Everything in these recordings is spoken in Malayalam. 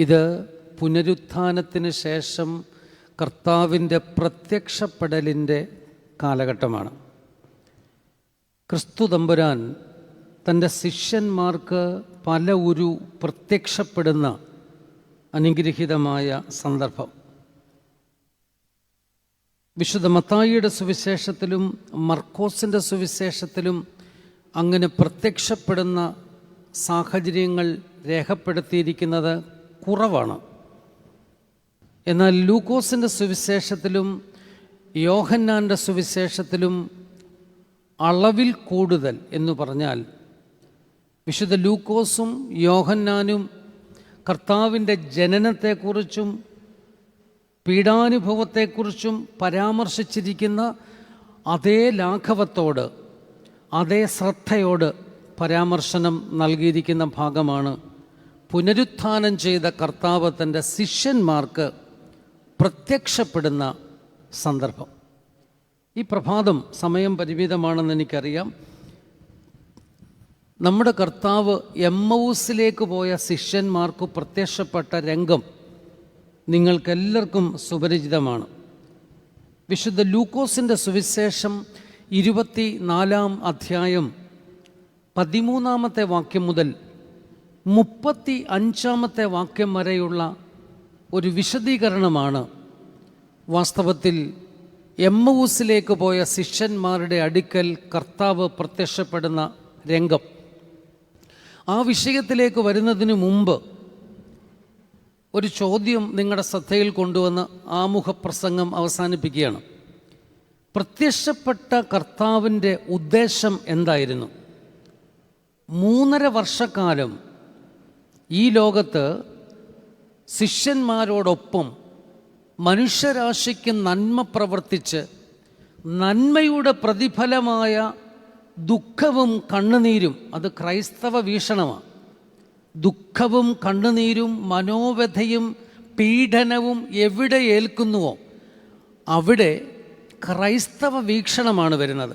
ഇത് പുനരുത്ഥാനത്തിന് ശേഷം കർത്താവിൻ്റെ പ്രത്യക്ഷപ്പെടലിൻ്റെ കാലഘട്ടമാണ്. ക്രിസ്തു തമ്പുരാൻ തൻ്റെ ശിഷ്യന്മാർക്ക് പല പ്രത്യക്ഷപ്പെടുന്ന അനുഗ്രഹീതമായ സന്ദർഭം. വിശുദ്ധ മത്തായിയുടെ സുവിശേഷത്തിലും മർക്കോസിൻ്റെ സുവിശേഷത്തിലും അങ്ങനെ പ്രത്യക്ഷപ്പെടുന്ന സാഹചര്യങ്ങൾ രേഖപ്പെടുത്തിയിരിക്കുന്നത് കുറവാണ്. എന്നാൽ ലൂക്കോസിൻ്റെ സുവിശേഷത്തിലും യോഹന്നാൻ്റെ സുവിശേഷത്തിലും അളവിൽ കൂടുതൽ എന്ന് പറഞ്ഞാൽ വിശുദ്ധ ലൂക്കോസും യോഹന്നാനും കർത്താവിൻ്റെ ജനനത്തെക്കുറിച്ചും പീഡാനുഭവത്തെക്കുറിച്ചും പരാമർശിച്ചിരിക്കുന്ന അതേ ലാഘവത്തോട്, അതേ ശ്രദ്ധയോട് പരാമർശനം നൽകിയിരിക്കുന്ന ഭാഗമാണ് പുനരുത്ഥാനം ചെയ്ത കർത്താവ് തൻ്റെ ശിഷ്യന്മാർക്ക് പ്രത്യക്ഷപ്പെടുന്ന സന്ദർഭം. ഈ പ്രഭാതം സമയം പരിമിതമാണെന്ന് എനിക്കറിയാം. നമ്മുടെ കർത്താവ് എമ്മൗസിലേക്ക് പോയ ശിഷ്യന്മാർക്ക് പ്രത്യക്ഷപ്പെട്ട രംഗം നിങ്ങൾക്കെല്ലാവർക്കും സുപരിചിതമാണ്. വിശുദ്ധ ലൂക്കോസിൻ്റെ സുവിശേഷം 24 അധ്യായം 13 വാക്യം മുതൽ 35 വാക്യം വരെയുള്ള ഒരു വിശദീകരണമാണ് വാസ്തവത്തിൽ എമ്മൗസിലേക്ക് പോയ ശിഷ്യന്മാരുടെ അടുക്കൽ കർത്താവ് പ്രത്യക്ഷപ്പെടുന്ന രംഗം. ആ വിഷയത്തിലേക്ക് വരുന്നതിന് മുമ്പ് ഒരു ചോദ്യം നിങ്ങളുടെ ശ്രദ്ധയിൽ കൊണ്ടുവന്ന് ആമുഖപ്രസംഗം അവസാനിപ്പിക്കുകയാണ്. പ്രത്യക്ഷപ്പെട്ട കർത്താവിൻ്റെ ഉദ്ദേശം എന്തായിരുന്നു? 3.5 വർഷക്കാലം ഈ ലോകത്ത് ശിഷ്യന്മാരോടൊപ്പം മനുഷ്യരാശിക്ക് നന്മ പ്രവർത്തിച്ച് നന്മയുടെ പ്രതിഫലമായ ദുഃഖവും കണ്ണുനീരും, അത് ക്രൈസ്തവ വീക്ഷണമാണ്. ദുഃഖവും കണ്ണുനീരും മനോവ്യഥയും പീഡനവും എവിടെ ഏൽക്കുന്നുവോ അവിടെ ക്രൈസ്തവ വീക്ഷണമാണ് വരുന്നത്.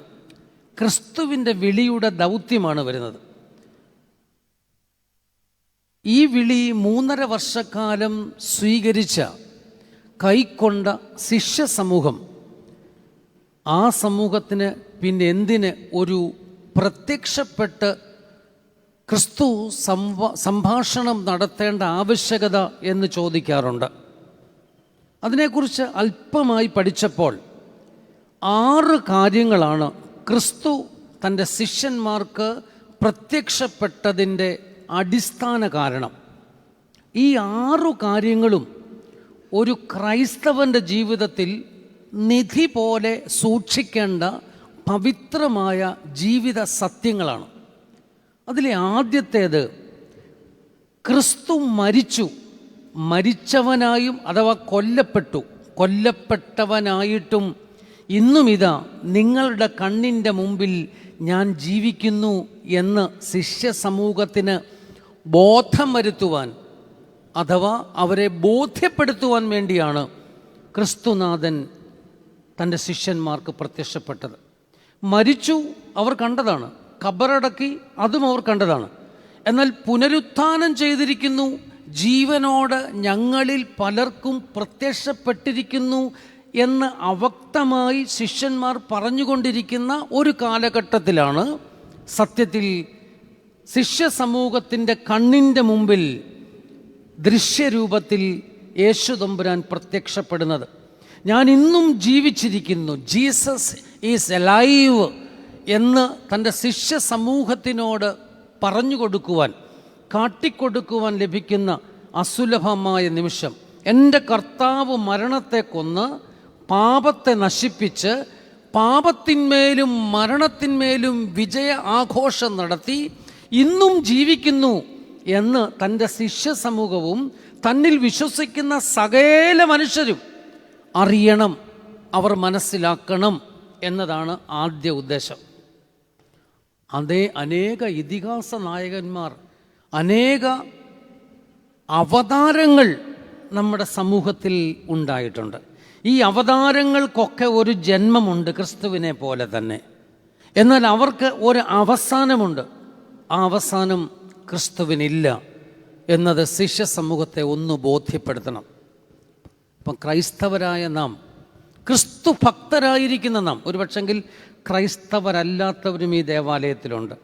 ക്രിസ്തുവിൻ്റെ വിളിയുടെ ദൗത്യമാണ് വരുന്നത്. ഈ വിളി 3.5 വർഷക്കാലം സ്വീകരിച്ച കൈക്കൊണ്ട ശിഷ്യ സമൂഹം, ആ സമൂഹത്തിന് പിന്നെ എന്തിന് ഒരു പ്രത്യക്ഷപ്പെട്ട് ക്രിസ്തു സംഭാഷണം നടത്തേണ്ട ആവശ്യകത എന്ന് ചോദിക്കാറുണ്ട്. അതിനെക്കുറിച്ച് അല്പമായി പഠിച്ചപ്പോൾ 6 കാര്യങ്ങളാണ് ക്രിസ്തു തൻ്റെ ശിഷ്യന്മാർക്ക് പ്രത്യക്ഷപ്പെട്ടതിൻ്റെ അടിസ്ഥാന കാരണം. ഈ 6 കാര്യങ്ങളും ഒരു ക്രൈസ്തവൻ്റെ ജീവിതത്തിൽ നിധി പോലെ സൂക്ഷിക്കേണ്ട പവിത്രമായ ജീവിത സത്യങ്ങളാണ്. അതിലെ ആദ്യത്തേത്, ക്രിസ്തു മരിച്ചു, മരിച്ചവനായും അഥവാ കൊല്ലപ്പെട്ടവനായിട്ടും ഇന്നും ഇതാ നിങ്ങളുടെ കണ്ണിൻ്റെ മുമ്പിൽ ഞാൻ ജീവിക്കുന്നു എന്ന് ശിഷ്യ സമൂഹത്തിന് ബോധം വരുത്തുവാൻ അഥവാ അവരെ ബോധ്യപ്പെടുത്തുവാൻ വേണ്ടിയാണ് ക്രിസ്തുനാഥൻ തൻ്റെ ശിഷ്യന്മാർക്ക് പ്രത്യക്ഷപ്പെട്ടത്. മരിച്ചു, അവർ കണ്ടതാണ്. ഖബറടക്കി, അതും അവർ കണ്ടതാണ്. എന്നാൽ പുനരുത്ഥാനം ചെയ്തിരിക്കുന്നു, ജീവനോട് ഞങ്ങളിൽ പലർക്കും പ്രത്യക്ഷപ്പെട്ടിരിക്കുന്നു എന്ന് അവക്തമായി ശിഷ്യന്മാർ പറഞ്ഞുകൊണ്ടിരിക്കുന്ന ഒരു കാലഘട്ടത്തിലാണ് സത്യത്തിൽ ശിഷ്യ സമൂഹത്തിൻ്റെ കണ്ണിൻ്റെ മുമ്പിൽ ദൃശ്യരൂപത്തിൽ യേശു തമ്പുരാൻ പ്രത്യക്ഷപ്പെടുന്നത്. ഞാൻ ഇന്നും ജീവിച്ചിരിക്കുന്നു, ജീസസ് ഈസ് അലൈവ് എന്ന് തൻ്റെ ശിഷ്യ സമൂഹത്തിനോട് പറഞ്ഞു കൊടുക്കുവാൻ, കാട്ടിക്കൊടുക്കുവാൻ ലഭിക്കുന്ന അസുലഭമായ നിമിഷം. എൻ്റെ കർത്താവ് മരണത്തെ കൊന്ന് പാപത്തെ നശിപ്പിച്ച് പാപത്തിന്മേലും മരണത്തിന്മേലും വിജയ ആഘോഷം നടത്തി ഇന്നും ജീവിക്കുന്നു എന്ന് തൻ്റെ ശിഷ്യ സമൂഹവും തന്നിൽ വിശ്വസിക്കുന്ന സകല മനുഷ്യരും അറിയണം, അവർ മനസ്സിലാക്കണം എന്നതാണ് ആദ്യ ഉദ്ദേശം. അതേ അനേക ഇതിഹാസ നായകന്മാർ, അനേക അവതാരങ്ങൾ നമ്മുടെ സമൂഹത്തിൽ ഉണ്ടായിട്ടുണ്ട്. ഈ അവതാരങ്ങൾക്കൊക്കെ ഒരു ജന്മമുണ്ട്, ക്രിസ്തുവിനെ പോലെ തന്നെ. എന്നാൽ അവർക്ക് ഒരു അവസാനമുണ്ട്. ആ അവസാനം ക്രിസ്തുവിനില്ല. എന്നത് ശിഷ്യ സമൂഹത്തെ ഒന്ന് ബോധ്യപ്പെടുത്തണം. അപ്പം ക്രൈസ്തവരായ നാം, ക്രിസ്തു ഭക്തരായിരിക്കുന്ന നാം, ഒരു പക്ഷെങ്കിൽ ക്രൈസ്തവരല്ലാത്തവരും ഈ ദേവാലയത്തിലുണ്ട്.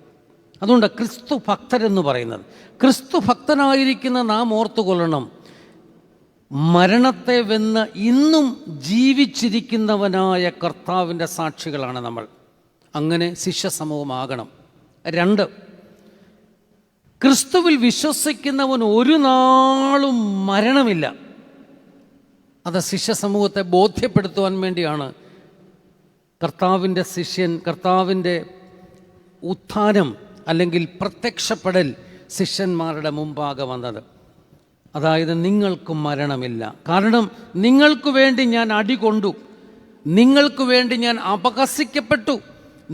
അതുകൊണ്ട് ക്രിസ്തു ഭക്തരെന്ന് പറയുന്നത്, ക്രിസ്തു ഭക്തനായിരിക്കുന്ന നാം ഓർത്തുകൊള്ളണം, മരണത്തെ വെന്ന് ഇന്നും ജീവിച്ചിരിക്കുന്നവനായ കർത്താവിൻ്റെ സാക്ഷികളാണ് നമ്മൾ. അങ്ങനെ ശിഷ്യ സമൂഹമാകണം. 2, ക്രിസ്തുവിൽ വിശ്വസിക്കുന്നവൻ ഒരു നാളും മരണമില്ല. അത് ശിഷ്യ സമൂഹത്തെ ബോധ്യപ്പെടുത്തുവാൻ വേണ്ടിയാണ് കർത്താവിൻ്റെ ശിഷ്യൻ, കർത്താവിൻ്റെ ഉത്ഥാനം അല്ലെങ്കിൽ പ്രത്യക്ഷപ്പെടൽ ശിഷ്യന്മാരുടെ മുമ്പാകെ വന്നത്. അതായത് നിങ്ങൾക്ക് മരണമില്ല, കാരണം നിങ്ങൾക്ക് വേണ്ടി ഞാൻ അടികൊണ്ടു, നിങ്ങൾക്ക് വേണ്ടി ഞാൻ അപഹസിക്കപ്പെട്ടു,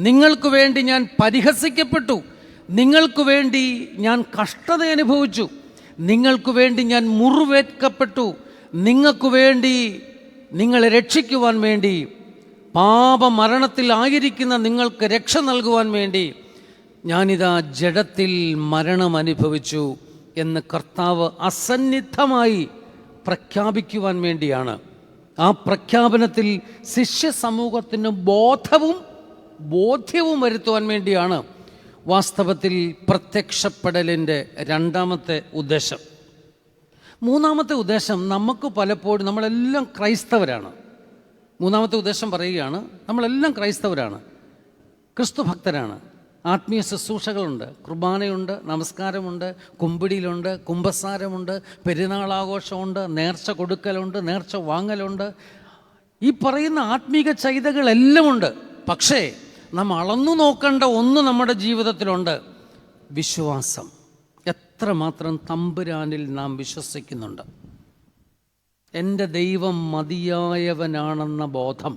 നിങ്ങൾക്ക് വേണ്ടി ഞാൻ പരിഹസിക്കപ്പെട്ടു, നിങ്ങൾക്ക് വേണ്ടി ഞാൻ കഷ്ടത അനുഭവിച്ചു, നിങ്ങൾക്ക് വേണ്ടി ഞാൻ മുറിവേൽക്കപ്പെട്ടു, നിങ്ങൾക്ക് വേണ്ടി, നിങ്ങളെ രക്ഷിക്കുവാൻ വേണ്ടി, പാപമരണത്തിൽ ആയിരിക്കുന്ന നിങ്ങൾക്ക് രക്ഷ നൽകുവാൻ വേണ്ടി ഞാനിതാ ജഡത്തിൽ മരണം അനുഭവിച്ചു എന്ന് കർത്താവ് അസന്നിഗ്ധമായി പ്രഖ്യാപിക്കുവാൻ വേണ്ടിയാണ്. ആ പ്രഖ്യാപനത്തിൽ ശിഷ്യ സമൂഹത്തിന് ബോധ്യവും വരുത്തുവാൻ വേണ്ടിയാണ് വാസ്തവത്തിൽ പ്രത്യക്ഷപ്പെടലിൻ്റെ 2ാമത്തെ ഉദ്ദേശം. 3ാമത്തെ ഉദ്ദേശം, നമുക്ക് പലപ്പോഴും, നമ്മളെല്ലാം ക്രൈസ്തവരാണ്. 3ാമത്തെ ഉദ്ദേശം പറയുകയാണ്, നമ്മളെല്ലാം ക്രൈസ്തവരാണ്, ക്രിസ്തു ഭക്തരാണ്, ആത്മീയ ശുശ്രൂഷകളുണ്ട്, കുർബാനയുണ്ട്, നമസ്കാരമുണ്ട്, കുമ്പിടിയിലുണ്ട്, കുമ്പസാരമുണ്ട്, പെരുന്നാളാഘോഷമുണ്ട്, നേർച്ച കൊടുക്കലുണ്ട്, നേർച്ച വാങ്ങലുണ്ട്, ഈ പറയുന്ന ആത്മീക ചൈതകളെല്ലാം ഉണ്ട്. പക്ഷേ നാം അളന്നു നോക്കേണ്ട ഒന്ന് നമ്മുടെ ജീവിതത്തിലുണ്ട്: വിശ്വാസം. എത്രമാത്രം തമ്പുരാനിൽ നാം വിശ്വസിക്കുന്നുണ്ട്? എൻ്റെ ദൈവം മതിയായവനാണെന്ന ബോധം,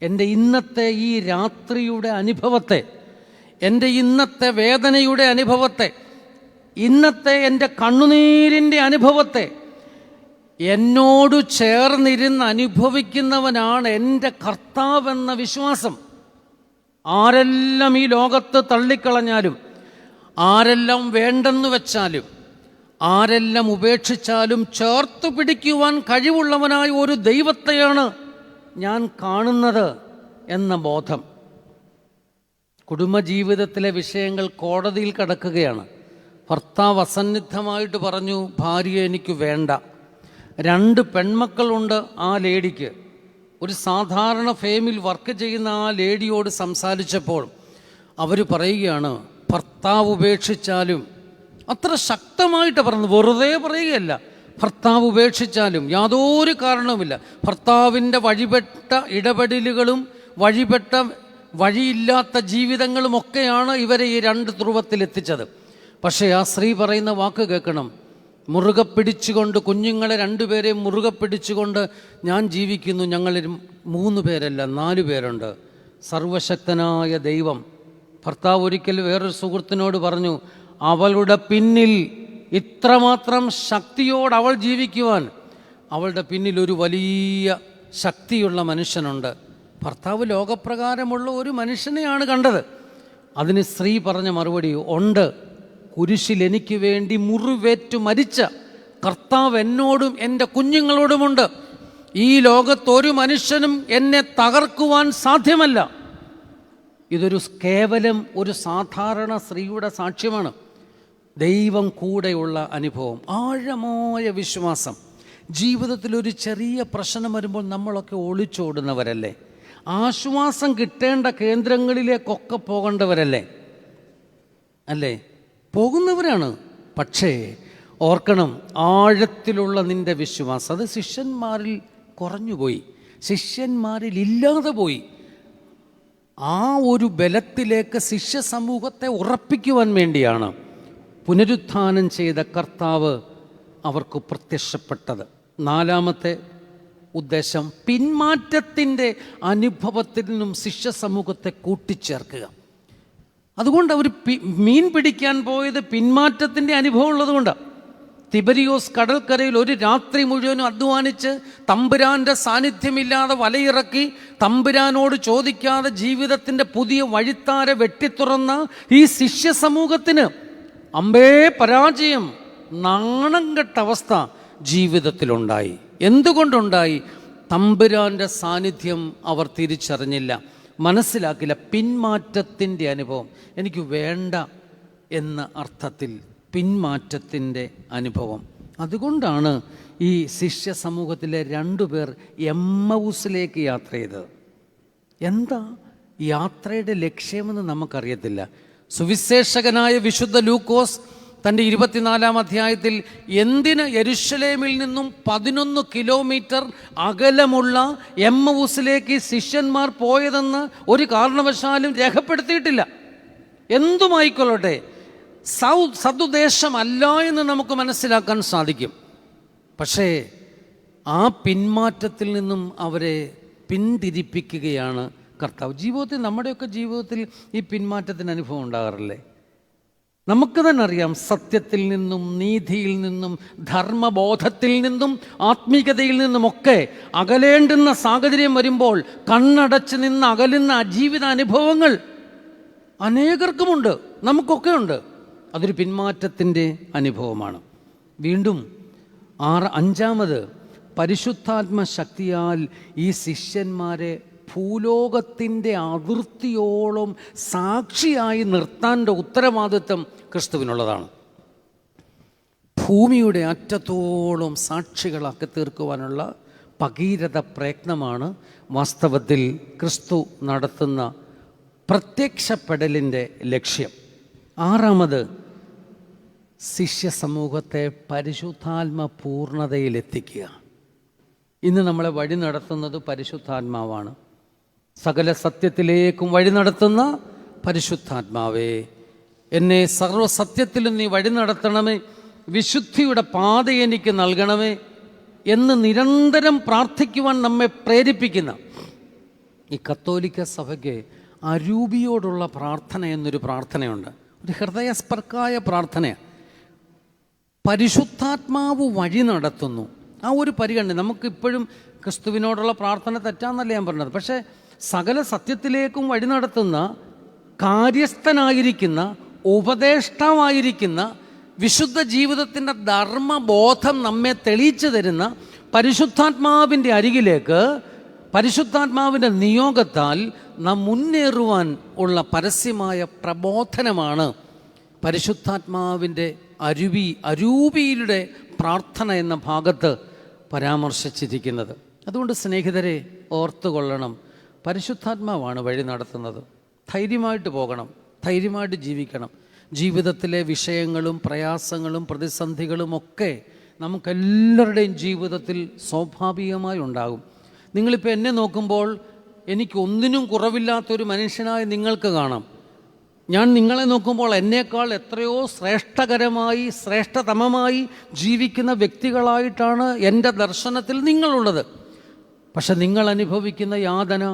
എൻ്റെ ഇന്നത്തെ ഈ രാത്രിയുടെ അനുഭവത്തെ, എൻ്റെ ഇന്നത്തെ വേദനയുടെ അനുഭവത്തെ, ഇന്നത്തെ എൻ്റെ കണ്ണുനീരിൻ്റെ അനുഭവത്തെ എന്നോട് ചേർന്നിരുന്ന് അനുഭവിക്കുന്നവനാണ് എൻ്റെ കർത്താവെന്ന വിശ്വാസം. ആരെല്ലാം ഈ ലോകത്ത് തള്ളിക്കളഞ്ഞാലും, ആരെല്ലാം വേണ്ടെന്ന് വെച്ചാലും, ആരെല്ലാം ഉപേക്ഷിച്ചാലും ചേർത്ത് പിടിക്കുവാൻ കഴിവുള്ളവനായ ഒരു ദൈവത്തെയാണ് ഞാൻ കാണുന്നത് എന്ന ബോധം. കുടുംബജീവിതത്തിലെ വിഷയങ്ങൾ കോടതിയിൽ കിടക്കുകയാണ്. ഭർത്താവ് അസന്നിഗ്ധമായിട്ട് പറഞ്ഞു, ഭാര്യയെ എനിക്ക് വേണ്ട. 2 പെൺമക്കളുണ്ട് ആ ലേഡിക്ക്. ഒരു സാധാരണ ഫേമിൽ വർക്ക് ചെയ്യുന്ന ആ ലേഡിയോട് സംസാരിച്ചപ്പോൾ അവർ പറയുകയാണ്, ഭർത്താവ് ഉപേക്ഷിച്ചാലും, അത്ര ശക്തമായിട്ട് പറഞ്ഞു, വെറുതെ പറയുകയല്ല, ഭർത്താവ് ഉപേക്ഷിച്ചാലും യാതൊരു കാരണവുമില്ല, ഭർത്താവിൻ്റെ വഴിപ്പെട്ട ഇടപെടലുകളും വഴിയില്ലാത്ത ജീവിതങ്ങളുമൊക്കെയാണ് ഇവരെ ഈ 2 ധ്രുവത്തിലെത്തിച്ചത്. പക്ഷേ ആ സ്ത്രീ പറയുന്ന വാക്ക് കേൾക്കണം, മുറുകെ പിടിച്ചുകൊണ്ട്, കുഞ്ഞുങ്ങളെ 2 പേരെയും മുറുകെ പിടിച്ചുകൊണ്ട് ഞാൻ ജീവിക്കുന്നു. ഞങ്ങൾ 3 പേരല്ല 4 പേരുണ്ട്. സർവശക്തനായ ദൈവം. ഭർത്താവ് ഒരിക്കൽ വേറൊരു സുഹൃത്തിനോട് പറഞ്ഞു, അവളുടെ പിന്നിൽ ഇത്രമാത്രം ശക്തിയോടെ അവൾ ജീവിക്കുവാൻ, അവളുടെ പിന്നിൽ ഒരു വലിയ ശക്തിയുള്ള മനുഷ്യനുണ്ട്. ഭർത്താവ് ലോകപ്രകാരമുള്ള ഒരു മനുഷ്യനെയാണ് കണ്ടത്. അതിന് സ്ത്രീ പറഞ്ഞ മറുപടി, ഉണ്ട്, കുരിശിൽ എനിക്ക് വേണ്ടി മുറിവേറ്റു മരിച്ച കർത്താവ് എന്നോടും എൻ്റെ കുഞ്ഞുങ്ങളോടുമുണ്ട്. ഈ ലോകത്തൊരു മനുഷ്യനും എന്നെ തകർക്കുവാൻ സാധ്യമല്ല. ഇതൊരു കേവലം ഒരു സാധാരണ സ്ത്രീയുടെ സാക്ഷ്യമാണ്. ദൈവം കൂടെയുള്ള അനുഭവം, ആഴമായ വിശ്വാസം. ജീവിതത്തിലൊരു ചെറിയ പ്രശ്നം വരുമ്പോൾ നമ്മളൊക്കെ ഒളിച്ചോടുന്നവരല്ലേ? ആശ്വാസം കിട്ടേണ്ട കേന്ദ്രങ്ങളിലേക്കൊക്കെ പോകേണ്ടവരല്ലേ? അല്ലേ? പോകുന്നവരാണ്. പക്ഷേ ഓർക്കണം, ആഴത്തിലുള്ള നിൻ്റെ വിശ്വാസം അത് ശിഷ്യന്മാരിൽ കുറഞ്ഞുപോയി, ശിഷ്യന്മാരിൽ ഇല്ലാതെ പോയി. ആ ഒരു ബലത്തിലേക്ക് ശിഷ്യ സമൂഹത്തെ ഉറപ്പിക്കുവാൻ വേണ്ടിയാണ് പുനരുത്ഥാനം ചെയ്ത കർത്താവ് അവർക്ക് പ്രത്യക്ഷപ്പെട്ടത്. 4ാമത്തെ ഉദ്ദേശം, പിന്മാറ്റത്തിൻ്റെ അനുഭവത്തിൽ നിന്നും ശിഷ്യ സമൂഹത്തെ കൂട്ടിച്ചേർക്കുക. അതുകൊണ്ട് അവർ മീൻ പിടിക്കാൻ പോയത് പിന്മാറ്റത്തിൻ്റെ അനുഭവം ഉള്ളതുകൊണ്ടാണ്. തിബരിയോസ് കടൽക്കരയിൽ ഒരു രാത്രി മുഴുവനും അധ്വാനിച്ച് തമ്പുരാൻ്റെ സാന്നിധ്യമില്ലാതെ വലയിറക്കി, തമ്പുരാനോട് ചോദിക്കാതെ ജീവിതത്തിൻ്റെ പുതിയ വഴിത്താര വെട്ടിത്തുറന്ന ഈ ശിഷ്യ സമൂഹത്തിന് അമ്പേ പരാജയം, നാണം കെട്ട അവസ്ഥ ജീവിതത്തിലുണ്ടായി. എന്തുകൊണ്ടുണ്ടായി? തമ്പുരാൻ്റെ സാന്നിധ്യം അവർ തിരിച്ചറിഞ്ഞില്ല, മനസ്സിലാക്കില്ല. പിന്മാറ്റത്തിൻ്റെ അനുഭവം, എനിക്ക് വേണ്ട എന്ന അർത്ഥത്തിൽ പിന്മാറ്റത്തിൻ്റെ അനുഭവം. അതുകൊണ്ടാണ് ഈ ശിഷ്യ സമൂഹത്തിലെ 2 പേർ എമ്മൗസിലേക്ക് യാത്ര ചെയ്തത്. എന്താ യാത്രയുടെ ലക്ഷ്യമെന്ന് നമുക്കറിയത്തില്ല. സുവിശേഷകനായ വിശുദ്ധ ലൂക്കോസ് തൻ്റെ 24-ാം അധ്യായത്തിൽ എന്തിന് യെരുശലേമിൽ നിന്നും 11 കിലോമീറ്റർ അകലമുള്ള എമ്മൗസിലേക്ക് ശിഷ്യന്മാർ പോയതെന്ന് ഒരു കാരണവശാലും രേഖപ്പെടുത്തിയിട്ടില്ല. എന്തുമായിക്കൊള്ളട്ടെ, സദുദ്ദേശമല്ല എന്ന് നമുക്ക് മനസ്സിലാക്കാൻ സാധിക്കും. പക്ഷേ ആ പിന്മാറ്റത്തിൽ നിന്നും അവരെ പിന്തിരിപ്പിക്കുകയാണ് കർത്താവ്. ജീവിതത്തിൽ, നമ്മുടെയൊക്കെ ജീവിതത്തിൽ ഈ പിന്മാറ്റത്തിന് അനുഭവം ഉണ്ടാകാറില്ലേ? നമുക്ക് തന്നെ അറിയാം, സത്യത്തിൽ നിന്നും നീതിയിൽ നിന്നും ധർമ്മബോധത്തിൽ നിന്നും ആത്മീയതയിൽ നിന്നുമൊക്കെ അകലേണ്ടുന്ന സാഹചര്യം വരുമ്പോൾ കണ്ണടച്ച് നിന്ന് അകലുന്ന ജീവിതാനുഭവങ്ങൾ അനേകർക്കുമുണ്ട്, നമുക്കൊക്കെ ഉണ്ട്. അതൊരു പിന്മാറ്റത്തിൻ്റെ അനുഭവമാണ്. വീണ്ടും 5-ാമത്, പരിശുദ്ധാത്മ ശക്തിയാൽ ഈ ശിഷ്യന്മാരെ ഭൂലോകത്തിൻ്റെ അതിർത്തിയോളം സാക്ഷിയായി നിർത്താൻ്റെ ഉത്തരവാദിത്വം ക്രിസ്തുവിനുള്ളതാണ്. ഭൂമിയുടെ അറ്റത്തോളം സാക്ഷികളാക്കി തീർക്കുവാനുള്ള ഭഗീരഥ പ്രയത്നമാണ് വാസ്തവത്തിൽ ക്രിസ്തു നടത്തുന്ന പ്രത്യക്ഷപ്പെടലിൻ്റെ ലക്ഷ്യം. 6-ാമത്, ശിഷ്യ സമൂഹത്തെ പരിശുദ്ധാത്മ പൂർണ്ണതയിലെത്തിക്കുക. ഇന്ന് നമ്മളെ വഴി നടത്തുന്നത് പരിശുദ്ധാത്മാവാണ്. സകല സത്യത്തിലേക്കും വഴി നടത്തുന്ന പരിശുദ്ധാത്മാവേ, എന്നെ സർവ്വസത്യത്തിലും നീ വഴി നടത്തണമേ, വിശുദ്ധിയുടെ പാത എനിക്ക് നൽകണമേ എന്ന് നിരന്തരം പ്രാർത്ഥിക്കുവാൻ നമ്മെ പ്രേരിപ്പിക്കുന്ന ഈ കത്തോലിക്ക സഭയ്ക്ക് അരൂപിയോടുള്ള പ്രാർത്ഥന എന്നൊരു പ്രാർത്ഥനയുണ്ട്. ഒരു ഹൃദയസ്പർക്കായ പ്രാർത്ഥനയാണ്. പരിശുദ്ധാത്മാവ് വഴി നടത്തുന്നു. ആ ഒരു പരിഗണന നമുക്കിപ്പോഴും, ക്രിസ്തുവിനോടുള്ള പ്രാർത്ഥന തെറ്റാന്നല്ല ഞാൻ പറഞ്ഞത്, പക്ഷേ സകല സത്യത്തിലേക്കും വഴി നടത്തുന്ന, കാര്യസ്ഥനായിരിക്കുന്ന, ഉപദേഷ്ടാവായിരിക്കുന്ന, വിശുദ്ധ ജീവിതത്തിൻ്റെ ധർമ്മബോധം നമ്മെ തെളിയിച്ചു തരുന്ന പരിശുദ്ധാത്മാവിൻ്റെ അരികിലേക്ക്, പരിശുദ്ധാത്മാവിൻ്റെ നിയോഗത്താൽ നാം മുന്നേറുവാൻ ഉള്ള പരസ്യമായ പ്രബോധനമാണ് പരിശുദ്ധാത്മാവിൻ്റെ അരൂപിയിലൂടെ പ്രാർത്ഥന എന്ന ഭാഗത്ത് പരാമർശിച്ചിരിക്കുന്നത്. അതുകൊണ്ട് സ്നേഹിതരെ, ഓർത്തുകൊള്ളണം, പരിശുദ്ധാത്മാവാണ് വഴി നടത്തുന്നത്. ധൈര്യമായിട്ട് പോകണം, ധൈര്യമായിട്ട് ജീവിക്കണം. ജീവിതത്തിലെ വിഷയങ്ങളും പ്രയാസങ്ങളും പ്രതിസന്ധികളും ഒക്കെ നമുക്കെല്ലാവരുടെയും ജീവിതത്തിൽ സ്വാഭാവികമായി ഉണ്ടാകും. നിങ്ങളിപ്പോൾ എന്നെ നോക്കുമ്പോൾ എനിക്കൊന്നിനും കുറവില്ലാത്തൊരു മനുഷ്യനായി നിങ്ങൾക്ക് കാണാം. ഞാൻ നിങ്ങളെ നോക്കുമ്പോൾ എന്നേക്കാൾ എത്രയോ ശ്രേഷ്ഠകരമായി, ശ്രേഷ്ഠതമമായി ജീവിക്കുന്ന വ്യക്തികളായിട്ടാണ് എൻ്റെ ദർശനത്തിൽ നിങ്ങളുള്ളത്. പക്ഷെ നിങ്ങൾ അനുഭവിക്കുന്ന യാതന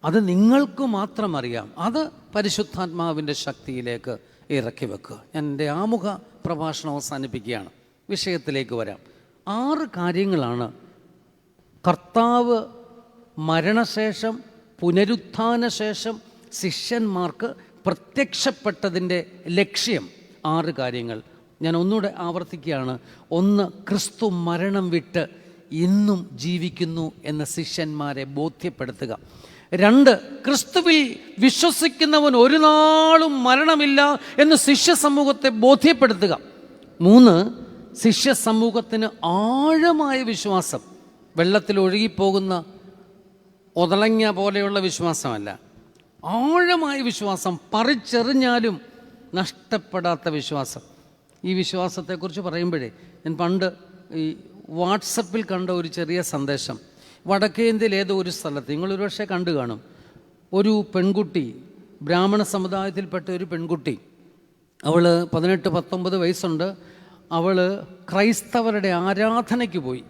അത് നിങ്ങൾക്ക് മാത്രം അറിയാം. അത് പരിശുദ്ധാത്മാവിൻ്റെ ശക്തിയിലേക്ക് ഇറക്കി വെക്കുക. ഞാൻ എൻ്റെ ആമുഖ പ്രഭാഷണം അവസാനിപ്പിക്കുകയാണ്. വിഷയത്തിലേക്ക് വരാം. 6 കാര്യങ്ങളാണ് കർത്താവ് മരണശേഷം, പുനരുത്ഥാന ശേഷം ശിഷ്യന്മാർക്ക് പ്രത്യക്ഷപ്പെട്ടതിൻ്റെ ലക്ഷ്യം. 6 കാര്യങ്ങൾ ഞാൻ ഒന്നുകൂടെ ആവർത്തിക്കുകയാണ്. 1, ക്രിസ്തു മരണം വിട്ട് ഇന്നും ജീവിക്കുന്നു എന്ന് ശിഷ്യന്മാരെ ബോധ്യപ്പെടുത്തുക. 2, ക്രിസ്തുവിൽ വിശ്വസിക്കുന്നവൻ ഒരു നാളും മരണമില്ല എന്ന് ശിഷ്യ സമൂഹത്തെ ബോധ്യപ്പെടുത്തുക. 3, ശിഷ്യ സമൂഹത്തിന് ആഴമായ വിശ്വാസം, വെള്ളത്തിൽ ഒഴുകിപ്പോകുന്ന ഒതളങ്ങ പോലെയുള്ള വിശ്വാസമല്ല, ആഴമായ വിശ്വാസം, പറിച്ചെറിഞ്ഞാലും നഷ്ടപ്പെടാത്ത വിശ്വാസം. ഈ വിശ്വാസത്തെക്കുറിച്ച് പറയുമ്പോഴേ ഞാൻ പണ്ട് ഈ വാട്സപ്പിൽ കണ്ട ഒരു ചെറിയ സന്ദേശം. വടക്കേ ഇന്ത്യയിൽ ഏതോ ഒരു സ്ഥലത്ത്, നിങ്ങളൊരു പക്ഷേ കണ്ടു കാണും, ഒരു പെൺകുട്ടി, ബ്രാഹ്മണ സമുദായത്തിൽപ്പെട്ട ഒരു പെൺകുട്ടി, അവൾ 18-19 വയസ്സുണ്ട്. അവൾ ക്രൈസ്തവരുടെ ആരാധനയ്ക്ക് പോയി.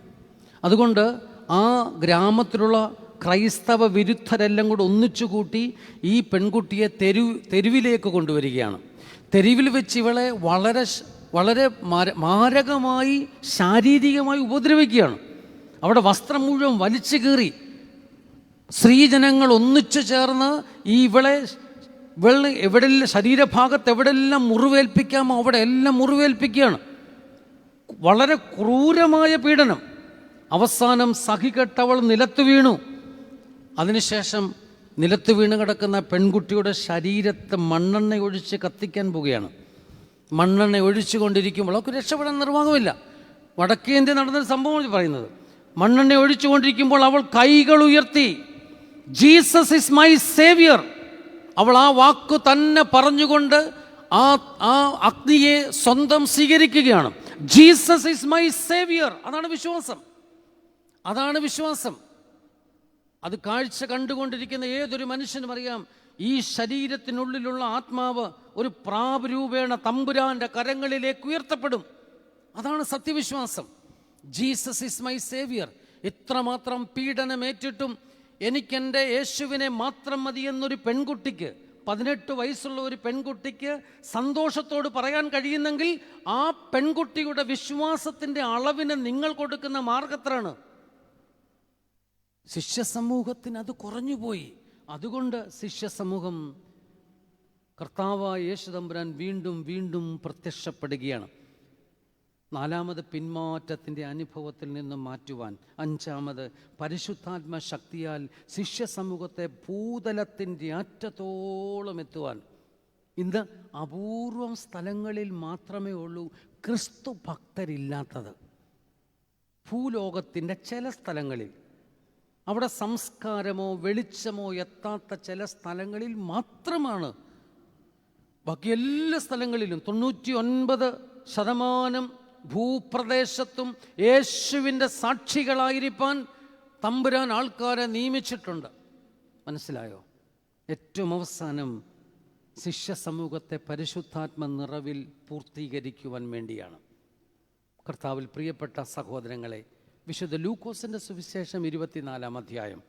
അതുകൊണ്ട് ആ ഗ്രാമത്തിലുള്ള ക്രൈസ്തവ വിരുദ്ധരെല്ലാം കൂടെ ഒന്നിച്ചു കൂട്ടി ഈ പെൺകുട്ടിയെ തെരുവിലേക്ക് കൊണ്ടുവരികയാണ്. തെരുവിൽ വെച്ച് ഇവളെ വളരെ മാരകമായി ശാരീരികമായി ഉപദ്രവിക്കുകയാണ്. അവിടെ വസ്ത്രം മുഴുവൻ വലിച്ചു കീറി സ്ത്രീജനങ്ങൾ ഒന്നിച്ചു ചേർന്ന് ഇവളെ എവിടെല്ലാം, ശരീരഭാഗത്ത് എവിടെല്ലാം മുറിവേൽപ്പിക്കാമോ അവിടെ എല്ലാം മുറിവേൽപ്പിക്കുകയാണ്. വളരെ ക്രൂരമായ പീഡനം. അവസാനം സഹികെട്ടവൾ നിലത്ത് വീണു. അതിനുശേഷം നിലത്ത് വീണ് കിടക്കുന്ന പെൺകുട്ടിയുടെ ശരീരത്തെ മണ്ണെണ്ണ ഒഴിച്ച് കത്തിക്കാൻ പോവുകയാണ്. മണ്ണെണ്ണ ഒഴിച്ചു കൊണ്ടിരിക്കുമ്പോൾ അവർക്ക് രക്ഷപ്പെടാൻ നിർവാഹമില്ല. വടക്കേ ഇന്ത്യ നടന്നൊരു സംഭവം പറയുന്നത്. മണ്ണെണ്ണ ഒഴിച്ചുകൊണ്ടിരിക്കുമ്പോൾ അവൾ കൈകൾ ഉയർത്തി, ജീസസ് ഇസ് മൈ സേവിയർ. അവൾ ആ വാക്ക് തന്നെ പറഞ്ഞുകൊണ്ട് ആ അഗ്നിയെ സ്വന്തം സ്വീകരിക്കുകയാണ്. Jesus is my Xavier. അതാണ് വിശ്വാസം. അതാണ് വിശ്വാസം. അത് കാഴ്ച കണ്ടുകൊണ്ടിരിക്കുന്ന ഏതൊരു മനുഷ്യനും അറിയാം, ഈ ശരീരത്തിനുള്ളിലുള്ള ആത്മാവ് ഒരു പ്രാപരൂപേണ തമ്പുരാന്റെ കരങ്ങളിലേക്ക് ഉയർത്തപ്പെടും. അതാണ് സത്യവിശ്വാസം. Jesus is my Xavier. ഇത്രമാത്രം പീഡനമേറ്റിട്ടും എനിക്കെൻ്റെ യേശുവിനെ മാത്രം മതി എന്നൊരു പെൺകുട്ടിക്ക്, 18 വയസ്സുള്ള ഒരു പെൺകുട്ടിക്ക് സന്തോഷത്തോട് പറയാൻ കഴിയുന്നെങ്കിൽ ആ പെൺകുട്ടിയുടെ വിശ്വാസത്തിൻ്റെ അളവിന് നിങ്ങൾ കൊടുക്കുന്ന മാർഗത്രാണ്. ശിഷ്യസമൂഹത്തിന് അത് കുറഞ്ഞുപോയി. അതുകൊണ്ട് ശിഷ്യസമൂഹം കർത്താവായ യേശു തമ്പുരാൻ വീണ്ടും വീണ്ടും പ്രത്യക്ഷപ്പെടുകയാണ്. 4 പിന്മാറ്റത്തിൻ്റെ അനുഭവത്തിൽ നിന്നും മാറ്റുവാൻ. 5 പരിശുദ്ധാത്മ ശക്തിയാൽ ശിഷ്യസമൂഹത്തെ ഭൂതലത്തിൻ്റെ അറ്റത്തോളം എത്തുവാൻ. ഇന്ന് അപൂർവം സ്ഥലങ്ങളിൽ മാത്രമേ ഉള്ളൂ ക്രിസ്തു ഭക്തരില്ലാത്തത്. ഭൂലോകത്തിൻ്റെ ചില സ്ഥലങ്ങളിൽ, അവിടെ സംസ്കാരമോ വെളിച്ചമോ എത്താത്ത ചില സ്ഥലങ്ങളിൽ മാത്രമാണ്. ബാക്കി എല്ലാ സ്ഥലങ്ങളിലും 99% ഭൂപ്രദേശത്തും യേശുവിൻ്റെ സാക്ഷികളായിരിക്കാൻ തമ്പുരാൻ ആൾക്കാരെ നിയമിച്ചിട്ടുണ്ട്. മനസ്സിലായോ? ഏറ്റവും അവസാനം ശിഷ്യസമൂഹത്തെ പരിശുദ്ധാത്മ നിറവിൽ പൂർത്തീകരിക്കുവാൻ വേണ്ടിയാണ്. കർത്താവിൽ പ്രിയപ്പെട്ട സഹോദരങ്ങളെ, വിശുദ്ധ ലൂക്കോസിൻ്റെ സുവിശേഷം 24-ാം അധ്യായം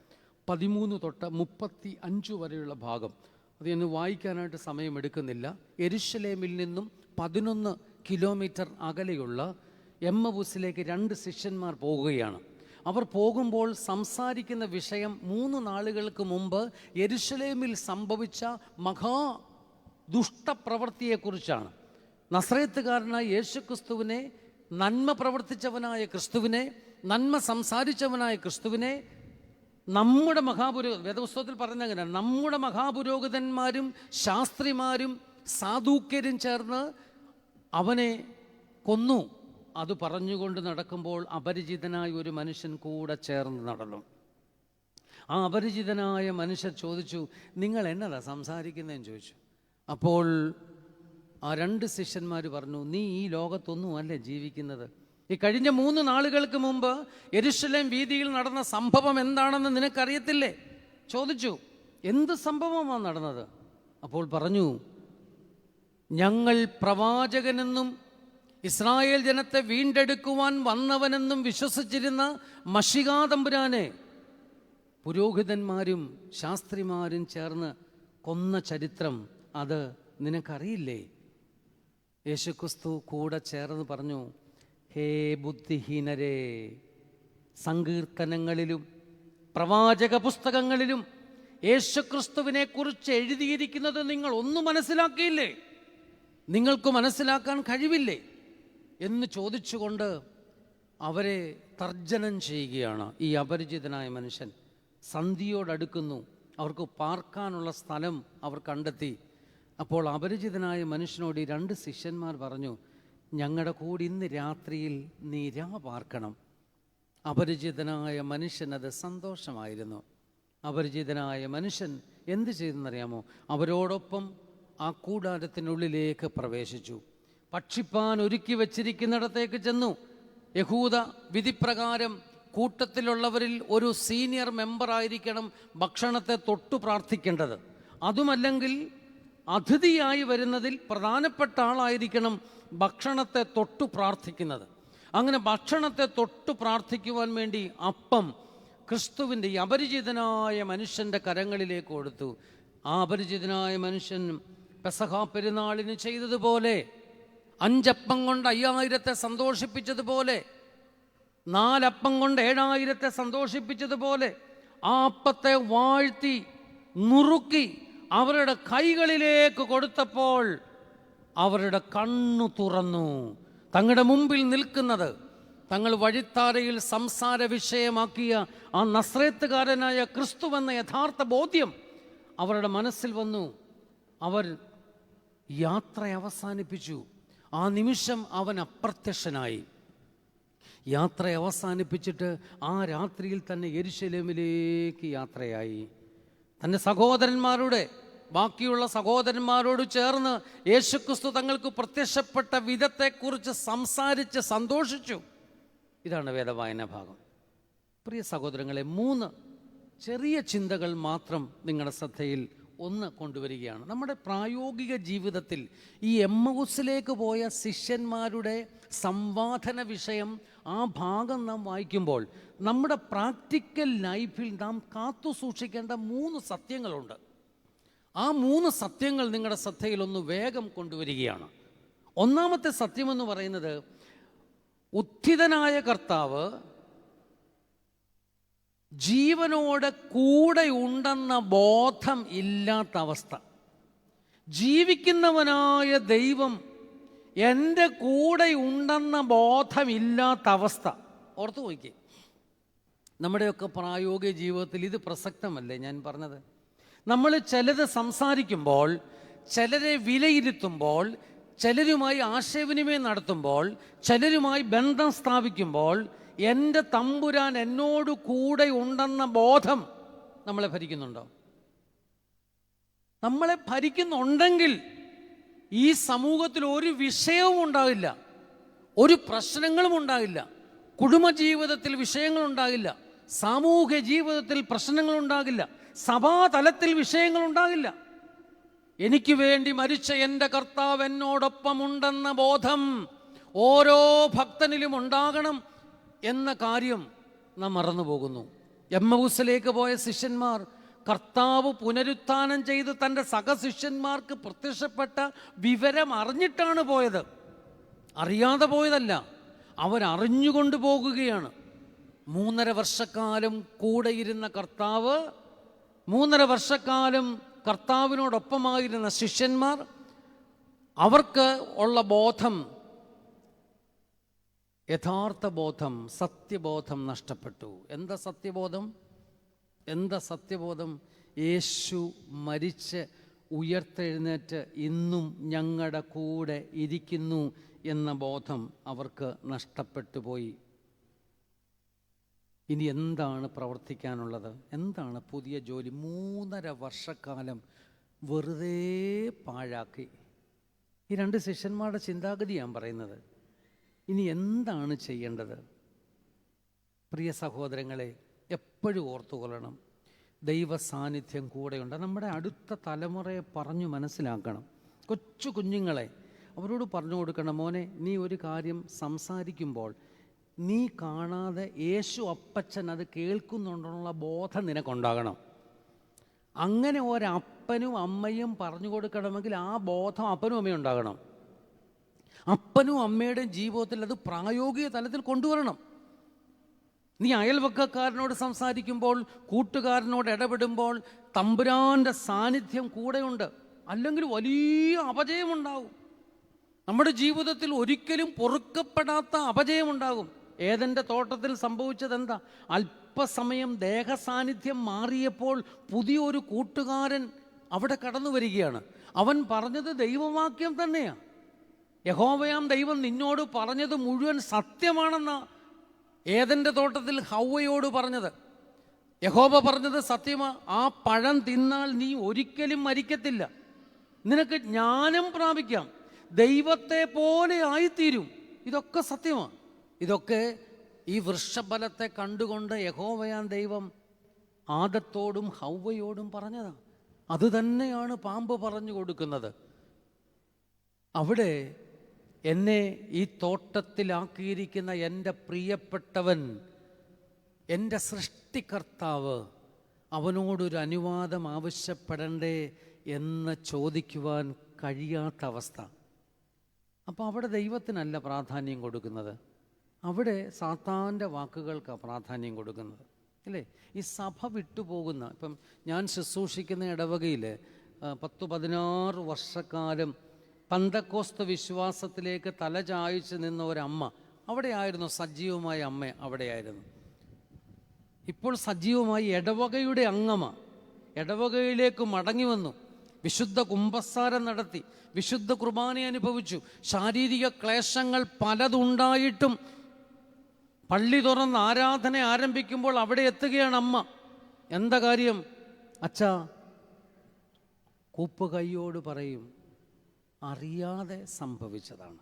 13 തൊട്ട് 35 വരെയുള്ള ഭാഗം, അത് ഞാൻ വായിക്കാനായിട്ട് സമയമെടുക്കുന്നില്ല. യെരുശലേമിൽ നിന്നും 11 കിലോമീറ്റർ അകലെയുള്ള എമ്മവുസിലേക്ക് 2 ശിഷ്യന്മാർ പോകുകയാണ്. അവർ പോകുമ്പോൾ സംസാരിക്കുന്ന വിഷയം 3 നാളുകൾക്ക് മുമ്പ് യെരുശലേമിൽ സംഭവിച്ച മഹാ ദുഷ്ടപ്രവൃത്തിയെക്കുറിച്ചാണ്. നസ്രയത്തുകാരനായ യേശുക്രിസ്തുവിനെ, നന്മ പ്രവർത്തിച്ചവനായ ക്രിസ്തുവിനെ, നന്മ സംസാരിച്ചവനായ ക്രിസ്തുവിനെ നമ്മുടെ വേദപുസ്തകത്തിൽ പറഞ്ഞ അങ്ങനെ, നമ്മുടെ മഹാപുരോഹിതന്മാരും ശാസ്ത്രിമാരും സാധൂക്യരും ചേർന്ന് അവനെ കൊന്നു. അത് പറഞ്ഞുകൊണ്ട് നടക്കുമ്പോൾ അപരിചിതനായ ഒരു മനുഷ്യൻ കൂടെ ചേർന്ന് നടന്നു. ആ അപരിചിതനായ മനുഷ്യൻ ചോദിച്ചു, നിങ്ങൾ എന്നതാ സംസാരിക്കുന്നതെന്ന് ചോദിച്ചു. അപ്പോൾ ആ 2 ശിഷ്യന്മാർ പറഞ്ഞു, നീ ഈ ലോകത്തൊന്നും അല്ലേ ജീവിക്കുന്നത്. ഈ കഴിഞ്ഞ 3 നാളുകൾക്ക് മുമ്പ് യെരുശലേം വീതിയിൽ നടന്ന സംഭവം എന്താണെന്ന് നിനക്കറിയത്തില്ലേ? ചോദിച്ചു. എന്ത് സംഭവമാണ് നടന്നത്? അപ്പോൾ പറഞ്ഞു, ഞങ്ങൾ പ്രവാചകനെന്നും ഇസ്രായേൽ ജനത്തെ വീണ്ടെടുക്കുവാൻ വന്നവനെന്നും വിശ്വസിച്ചിരുന്ന മശിഹാ തമ്പുരാനെ പുരോഹിതന്മാരും ശാസ്ത്രിമാരും ചേർന്ന് കൊന്ന ചരിത്രം അത് നിനക്കറിയില്ലേ? യേശുക്രിസ്തു കൂടെ ചേർന്ന് പറഞ്ഞു, ഹേ ബുദ്ധിഹീനരെ, സങ്കീർത്തനങ്ങളിലും പ്രവാചക പുസ്തകങ്ങളിലും യേശുക്രിസ്തുവിനെ കുറിച്ച് എഴുതിയിരിക്കുന്നത് നിങ്ങൾ ഒന്നും മനസ്സിലാക്കിയില്ലേ? നിങ്ങൾക്ക് മനസ്സിലാക്കാൻ കഴിവില്ലേ എന്ന് ചോദിച്ചുകൊണ്ട് അവരെ തർജ്ജനം ചെയ്യുകയാണ്. ഈ അപരിചിതനായ മനുഷ്യൻ സന്ധിയോടടുക്കുന്നു. അവർക്ക് പാർക്കാനുള്ള സ്ഥലം അവർ കണ്ടെത്തി. അപ്പോൾ അപരിചിതനായ മനുഷ്യനോട് ഈ 2 ശിഷ്യന്മാർ പറഞ്ഞു, ഞങ്ങളുടെ കൂടി ഇന്ന് രാത്രിയിൽ നീ പാർക്കണം. അപരിചിതനായ മനുഷ്യനത് സന്തോഷമായിരുന്നു. അപരിചിതനായ മനുഷ്യൻ എന്ത് ചെയ്തെന്നറിയാമോ? അവരോടൊപ്പം ആ കൂടാരത്തിനുള്ളിലേക്ക് പ്രവേശിച്ചു. ഭക്ഷിപ്പാൻ ഒരുക്കി വച്ചിരിക്കുന്നിടത്തേക്ക് ചെന്നു. യഹൂദ വിധിപ്രകാരം കൂട്ടത്തിലുള്ളവരിൽ ഒരു സീനിയർ മെമ്പറായിരിക്കണം ഭക്ഷണത്തെ തൊട്ടു പ്രാർത്ഥിക്കേണ്ടത്. അതുമല്ലെങ്കിൽ അതിഥിയായി വരുന്നതിൽ പ്രധാനപ്പെട്ട ആളായിരിക്കണം ഭക്ഷണത്തെ തൊട്ടു പ്രാർത്ഥിക്കുന്നത്. അങ്ങനെ ഭക്ഷണത്തെ തൊട്ടു പ്രാർത്ഥിക്കുവാൻ വേണ്ടി അപ്പം ക്രിസ്തുവിൻ്റെ ഈ അപരിചിതനായ മനുഷ്യൻ്റെ കരങ്ങളിലേക്ക് കൊടുത്തു. ആ അപരിചിതനായ മനുഷ്യൻ പെസഹാ പെരുന്നാളിന് ചെയ്തതുപോലെ 5 അപ്പം കൊണ്ട് 5000 സന്തോഷിപ്പിച്ചതുപോലെ, 4 അപ്പം കൊണ്ട് 7000 സന്തോഷിപ്പിച്ചതുപോലെ ആ അപ്പത്തെ വാഴ്ത്തി നുറുക്കി അവരുടെ കൈകളിലേക്ക് കൊടുത്തപ്പോൾ അവരുടെ കണ്ണു തുറന്നു. തങ്ങളുടെ മുമ്പിൽ നിൽക്കുന്നത് തങ്ങൾ വഴിത്താരയിൽ സംസാര വിഷയമാക്കിയ ആ നസ്രേത്തുകാരനായ ക്രിസ്തുവെന്ന യഥാർത്ഥ ബോധ്യം അവരുടെ മനസ്സിൽ വന്നു. അവർ യാത്ര അവസാനിപ്പിച്ചു. ആ നിമിഷം അവൻ അപ്രത്യക്ഷനായി. യാത്ര അവസാനിപ്പിച്ചിട്ട് ആ രാത്രിയിൽ തന്നെ യെരുശലേമിലേക്ക് യാത്രയായി. തൻ്റെ സഹോദരന്മാരുടെ ബാക്കിയുള്ള സഹോദരന്മാരോട് ചേർന്ന് യേശുക്രിസ്തു തങ്ങൾക്ക് പ്രത്യക്ഷപ്പെട്ട വിധത്തെക്കുറിച്ച് സംസാരിച്ച് സന്തോഷിച്ചു. ഇതാണ് വേദവായന ഭാഗം. പ്രിയ സഹോദരങ്ങളെ, 3 ചെറിയ ചിന്തകൾ മാത്രം നിങ്ങളുടെ ശ്രദ്ധയിൽ ഒന്ന് കൊണ്ടുവരികയാണ്. നമ്മുടെ പ്രായോഗിക ജീവിതത്തിൽ ഈ എമ്മൗസിലേക്ക് പോയ ശിഷ്യന്മാരുടെ സംവാദന വിഷയം, ആ ഭാഗം നാം വായിക്കുമ്പോൾ നമ്മുടെ പ്രാക്ടിക്കൽ ലൈഫിൽ നാം കാത്തു സൂക്ഷിക്കേണ്ട 3 സത്യങ്ങളുണ്ട്. ആ 3 സത്യങ്ങൾ നിങ്ങളുടെ ശ്രദ്ധയിൽ ഒന്ന് വേഗം കൊണ്ടുവരികയാണ്. ഒന്നാമത്തെ സത്യമെന്ന് പറയുന്നത്, ഉത്ഥിതനായ കർത്താവ് ജീവനോടെ കൂടെ ഉണ്ടെന്ന ബോധം ഇല്ലാത്ത അവസ്ഥ. ജീവിക്കുന്നവനായ ദൈവം എൻ്റെ കൂടെ ഉണ്ടെന്ന ബോധമില്ലാത്ത അവസ്ഥ. ഓർത്തു നോക്കി, നമ്മുടെയൊക്കെ പ്രായോഗിക ജീവിതത്തിൽ ഇത് പ്രസക്തമല്ലേ ഞാൻ പറഞ്ഞത്? നമ്മൾ ചിലത് സംസാരിക്കുമ്പോൾ, ചിലരെ വിലയിരുത്തുമ്പോൾ, ചിലരുമായി ആശയവിനിമയം നടത്തുമ്പോൾ, ചിലരുമായി ബന്ധം സ്ഥാപിക്കുമ്പോൾ എൻ്റെ തമ്പുരാൻ എന്നോട് കൂടെ ഉണ്ടെന്ന ബോധം നമ്മളെ ഭരിക്കുന്നുണ്ടോ? നമ്മളെ ഭരിക്കുന്നുണ്ടെങ്കിൽ ഈ സമൂഹത്തിൽ ഒരു വിഷയവും ഉണ്ടാകില്ല, ഒരു പ്രശ്നങ്ങളും ഉണ്ടാകില്ല. കുടുംബജീവിതത്തിൽ വിഷയങ്ങളുണ്ടാകില്ല, സാമൂഹ്യ ജീവിതത്തിൽ പ്രശ്നങ്ങളുണ്ടാകില്ല, സഭാതലത്തിൽ വിഷയങ്ങളുണ്ടാകില്ല. എനിക്ക് വേണ്ടി മരിച്ച എൻ്റെ കർത്താവ് എന്നോടൊപ്പമുണ്ടെന്ന ബോധം ഓരോ ഭക്തനിലും ഉണ്ടാകണം എന്ന കാര്യം നാം മറന്നു പോകുന്നു. എമ്മൗസിലേക്ക് പോയ ശിഷ്യന്മാർ കർത്താവ് പുനരുത്ഥാനം ചെയ്ത് തൻ്റെ സഹശിഷ്യന്മാർക്ക് പ്രത്യക്ഷപ്പെട്ട വിവരം അറിഞ്ഞിട്ടാണ് പോയത്, അറിയാതെ പോയതല്ല. അവരറിഞ്ഞുകൊണ്ട് പോകുകയാണ്. 3.5 വർഷക്കാലം കൂടെ ഇരുന്ന കർത്താവ്, 3.5 വർഷക്കാലം കർത്താവിനോടൊപ്പമായിരുന്ന ശിഷ്യന്മാർ, അവർക്ക് ഉള്ള ബോധം, യഥാർത്ഥ ബോധം, സത്യബോധം നഷ്ടപ്പെട്ടു. എന്താ സത്യബോധം? യേശു മരിച്ച് ഉയർത്തെഴുന്നേറ്റ് ഇന്നും ഞങ്ങളുടെ കൂടെ ഇരിക്കുന്നു എന്ന ബോധം അവർക്ക് നഷ്ടപ്പെട്ടു പോയി. ഇനി എന്താണ് പ്രവർത്തിക്കാനുള്ളത്? എന്താണ് പുതിയ ജോലി? 3.5 വർഷക്കാലം വെറുതെ പാഴാക്കി. ഈ 2 ശിഷ്യന്മാരുടെ ചിന്താഗതി ഞാൻ പറയുന്നത്. ഇനി എന്താണ് ചെയ്യേണ്ടത്? പ്രിയ സഹോദരങ്ങളെ, എപ്പോഴും ഓർത്തുകൊള്ളണം, ദൈവ സാന്നിധ്യം കൂടെയുണ്ട്. നമ്മുടെ അടുത്ത തലമുറയെ പറഞ്ഞു മനസ്സിലാക്കണം. കൊച്ചു കുഞ്ഞുങ്ങളെ അവരോട് പറഞ്ഞു കൊടുക്കണം, മോനെ, നീ ഒരു കാര്യം സംസാരിക്കുമ്പോൾ നീ കാണാതെ യേശു അപ്പച്ചൻ അത് കേൾക്കുന്നുണ്ടെന്നുള്ള ബോധം നിനക്കുണ്ടാകണം. അങ്ങനെ ഒരപ്പനും അമ്മയും പറഞ്ഞു കൊടുക്കണമെങ്കിൽ ആ ബോധം അപ്പനും അമ്മയും ഉണ്ടാകണം. അപ്പനും അമ്മയുടെയും ജീവിതത്തിൽ അത് പ്രായോഗിക തലത്തിൽ കൊണ്ടുവരണം. നീ അയൽവക്കക്കാരനോട് സംസാരിക്കുമ്പോൾ, കൂട്ടുകാരനോട് ഇടപെടുമ്പോൾ തമ്പുരാൻ്റെ സാന്നിധ്യം കൂടെയുണ്ട്. അല്ലെങ്കിൽ വലിയ അപജയമുണ്ടാകും. നമ്മുടെ ജീവിതത്തിൽ ഒരിക്കലും പൊറുക്കപ്പെടാത്ത അപജയമുണ്ടാകും. ഏദൻ്റെ തോട്ടത്തിൽ സംഭവിച്ചത് എന്താ? അല്പസമയം ദേഹസാന്നിധ്യം മാറിയപ്പോൾ പുതിയൊരു കൂട്ടുകാരൻ അവിടെ കടന്നു വരികയാണ്. അവൻ പറഞ്ഞത് ദൈവവാക്യം തന്നെയാണ്. യഹോവയാം ദൈവം നിന്നോട് പറഞ്ഞത് മുഴുവൻ സത്യമാണെന്ന ഏദൻ്റെ തോട്ടത്തിൽ ഹൗവയോട് പറഞ്ഞത്. യഹോവ പറഞ്ഞത് സത്യമാ. ആ പഴം തിന്നാൽ നീ ഒരിക്കലും മരിക്കത്തില്ല, നിനക്ക് ജ്ഞാനം പ്രാപിക്കാം, ദൈവത്തെ പോലെ ആയിത്തീരും. ഇതൊക്കെ സത്യമാണ്. ഇതൊക്കെ ഈ വൃക്ഷഫലത്തെ കണ്ടുകൊണ്ട് യഹോവയാം ദൈവം ആദത്തോടും ഹൗവയോടും പറഞ്ഞതാണ്. അത് തന്നെയാണ് പാമ്പ് പറഞ്ഞു കൊടുക്കുന്നത്. അവിടെ എന്നെ ഈ തോട്ടത്തിലാക്കിയിരിക്കുന്ന എൻ്റെ പ്രിയപ്പെട്ടവൻ, എൻ്റെ സൃഷ്ടികർത്താവ്, അവനോടൊരു അനുവാദം ആവശ്യപ്പെടണ്ടേ എന്ന് ചോദിക്കുവാൻ കഴിയാത്ത അവസ്ഥ. അപ്പോൾ അവിടെ ദൈവത്തിനല്ല പ്രാധാന്യം കൊടുക്കുന്നത്, അവിടെ സാത്താൻ്റെ വാക്കുകൾക്കാണ് പ്രാധാന്യം കൊടുക്കുന്നത്, അല്ലേ? ഈ സഭ വിട്ടുപോകുന്ന, ഇപ്പം ഞാൻ ശുശ്രൂഷിക്കുന്ന ഇടവകയിൽ 10-16 വർഷക്കാലം പന്തക്കോസ്ത് വിശ്വാസത്തിലേക്ക് തലചായ്ച്ച് നിന്ന ഒരമ്മ അവിടെയായിരുന്നു, സജീവമായ അമ്മ അവിടെയായിരുന്നു. ഇപ്പോൾ സജീവമായി ഇടവകയുടെ അംഗമ, ഇടവകയിലേക്ക് മടങ്ങി വന്നു, വിശുദ്ധ കുമ്പസാരം നടത്തി, വിശുദ്ധ കുർബാന അനുഭവിച്ചു. ശാരീരിക ക്ലേശങ്ങൾ പലതുണ്ടായിട്ടും പള്ളി തുറന്ന് ആരാധന ആരംഭിക്കുമ്പോൾ അവിടെ എത്തുകയാണ് അമ്മ. എന്താ കാര്യം? അച്ഛാ, കൂപ്പ് കൈയോട് പറയും, അറിയാതെ സംഭവിച്ചതാണ്.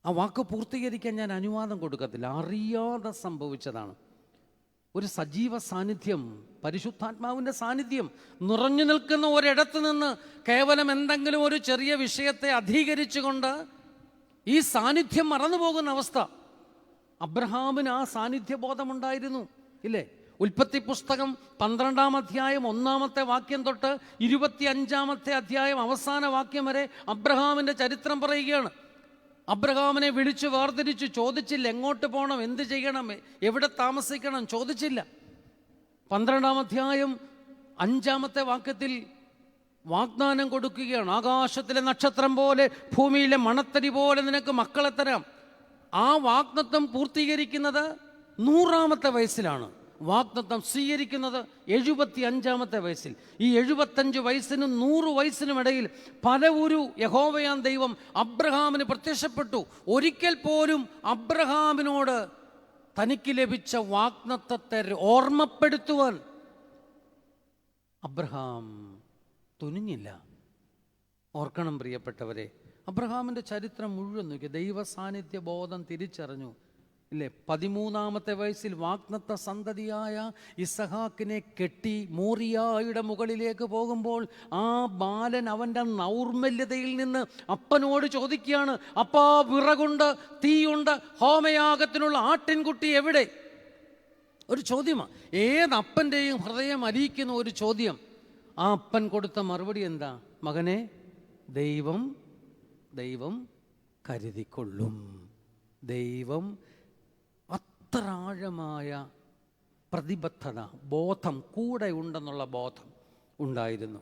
ആ വാക്ക് പൂർത്തീകരിക്കാൻ ഞാൻ അനുവാദം കൊടുക്കത്തില്ല. അറിയാതെ സംഭവിച്ചതാണ്. ഒരു സജീവ സാന്നിധ്യം, പരിശുദ്ധാത്മാവിൻ്റെ സാന്നിധ്യം നിറഞ്ഞു നിൽക്കുന്ന ഒരിടത്ത് നിന്ന് കേവലം എന്തെങ്കിലും ഒരു ചെറിയ വിഷയത്തെ അധീകരിച്ചുകൊണ്ട് ഈ സാന്നിധ്യം മറന്നു പോകുന്ന അവസ്ഥ. അബ്രഹാമിന് ആ സാന്നിധ്യബോധമുണ്ടായിരുന്നു, ഇല്ലേ? ഉൽപ്പത്തി പുസ്തകം 12-ാം അധ്യായം 1-ാമത്തെ വാക്യം തൊട്ട് 25-ാമത്തെ അധ്യായം അവസാന വാക്യം വരെ അബ്രഹാമിൻ്റെ ചരിത്രം പറയുകയാണ്. അബ്രഹാമിനെ വിളിച്ചു വേർതിരിച്ചു, ചോദിച്ചില്ല എങ്ങോട്ട് പോകണം, എന്ത് ചെയ്യണം, എവിടെ താമസിക്കണം, ചോദിച്ചില്ല. 12-ാം അധ്യായം 5-ാമത്തെ വാക്യത്തിൽ വാഗ്ദാനം കൊടുക്കുകയാണ്. ആകാശത്തിലെ നക്ഷത്രം പോലെ ഭൂമിയിലെ മണത്തരി പോലെ നിനക്ക് മക്കളെ തരാം. ആ വാഗ്ദത്തം പൂർത്തീകരിക്കുന്നത് 100-ാമത്തെ വയസ്സിലാണ്. വാഗ്ദത്തം സ്വീകരിക്കുന്നത് 75-ാമത്തെ വയസ്സിൽ. ഈ 75 വയസ്സിനും 100 വയസ്സിനും ഇടയിൽ പല ഒരു യഹോവയാം ദൈവം അബ്രഹാമിന് പ്രത്യക്ഷപ്പെട്ടു. ഒരിക്കൽ പോലും അബ്രഹാമിനോട് തനിക്ക് ലഭിച്ച വാഗ്ദത്തത്തെ ഓർമ്മപ്പെടുത്തുവാൻ അബ്രഹാം തുനിഞ്ഞില്ല. ഓർക്കണം പ്രിയപ്പെട്ടവരെ, അബ്രഹാമിൻ്റെ ചരിത്രം മുഴുവൻ നോക്കി ദൈവ സാന്നിധ്യ ബോധം തിരിച്ചറിഞ്ഞു, ഇല്ലേ? 13-ാമത്തെ വയസ്സിൽ വാഗ്ദത്ത സന്തതിയായ ഇസഹാക്കിനെ കെട്ടി മോറിയായുടെ മുകളിലേക്ക് പോകുമ്പോൾ ആ ബാലൻ അവൻ്റെ നൗർമല്യതയിൽ നിന്ന് അപ്പനോട് ചോദിക്കുകയാണ്, അപ്പാ, വിറകുണ്ട്, തീയുണ്ട്, ഹോമയാഗത്തിനുള്ള ആട്ടിൻകുട്ടി എവിടെ? ഒരു ചോദ്യമാണ്. ഏതപ്പൻ്റെയും ഹൃദയം അലിയിക്കുന്ന ഒരു ചോദ്യം. ആ അപ്പൻ കൊടുത്ത മറുപടി എന്താ? മകനെ, ദൈവം കരുതിക്കൊള്ളും. ദൈവം അത്ര ആഴമായ പ്രതിബദ്ധത, ബോധം, കൂടെ ഉണ്ടെന്നുള്ള ബോധം ഉണ്ടായിരുന്നു.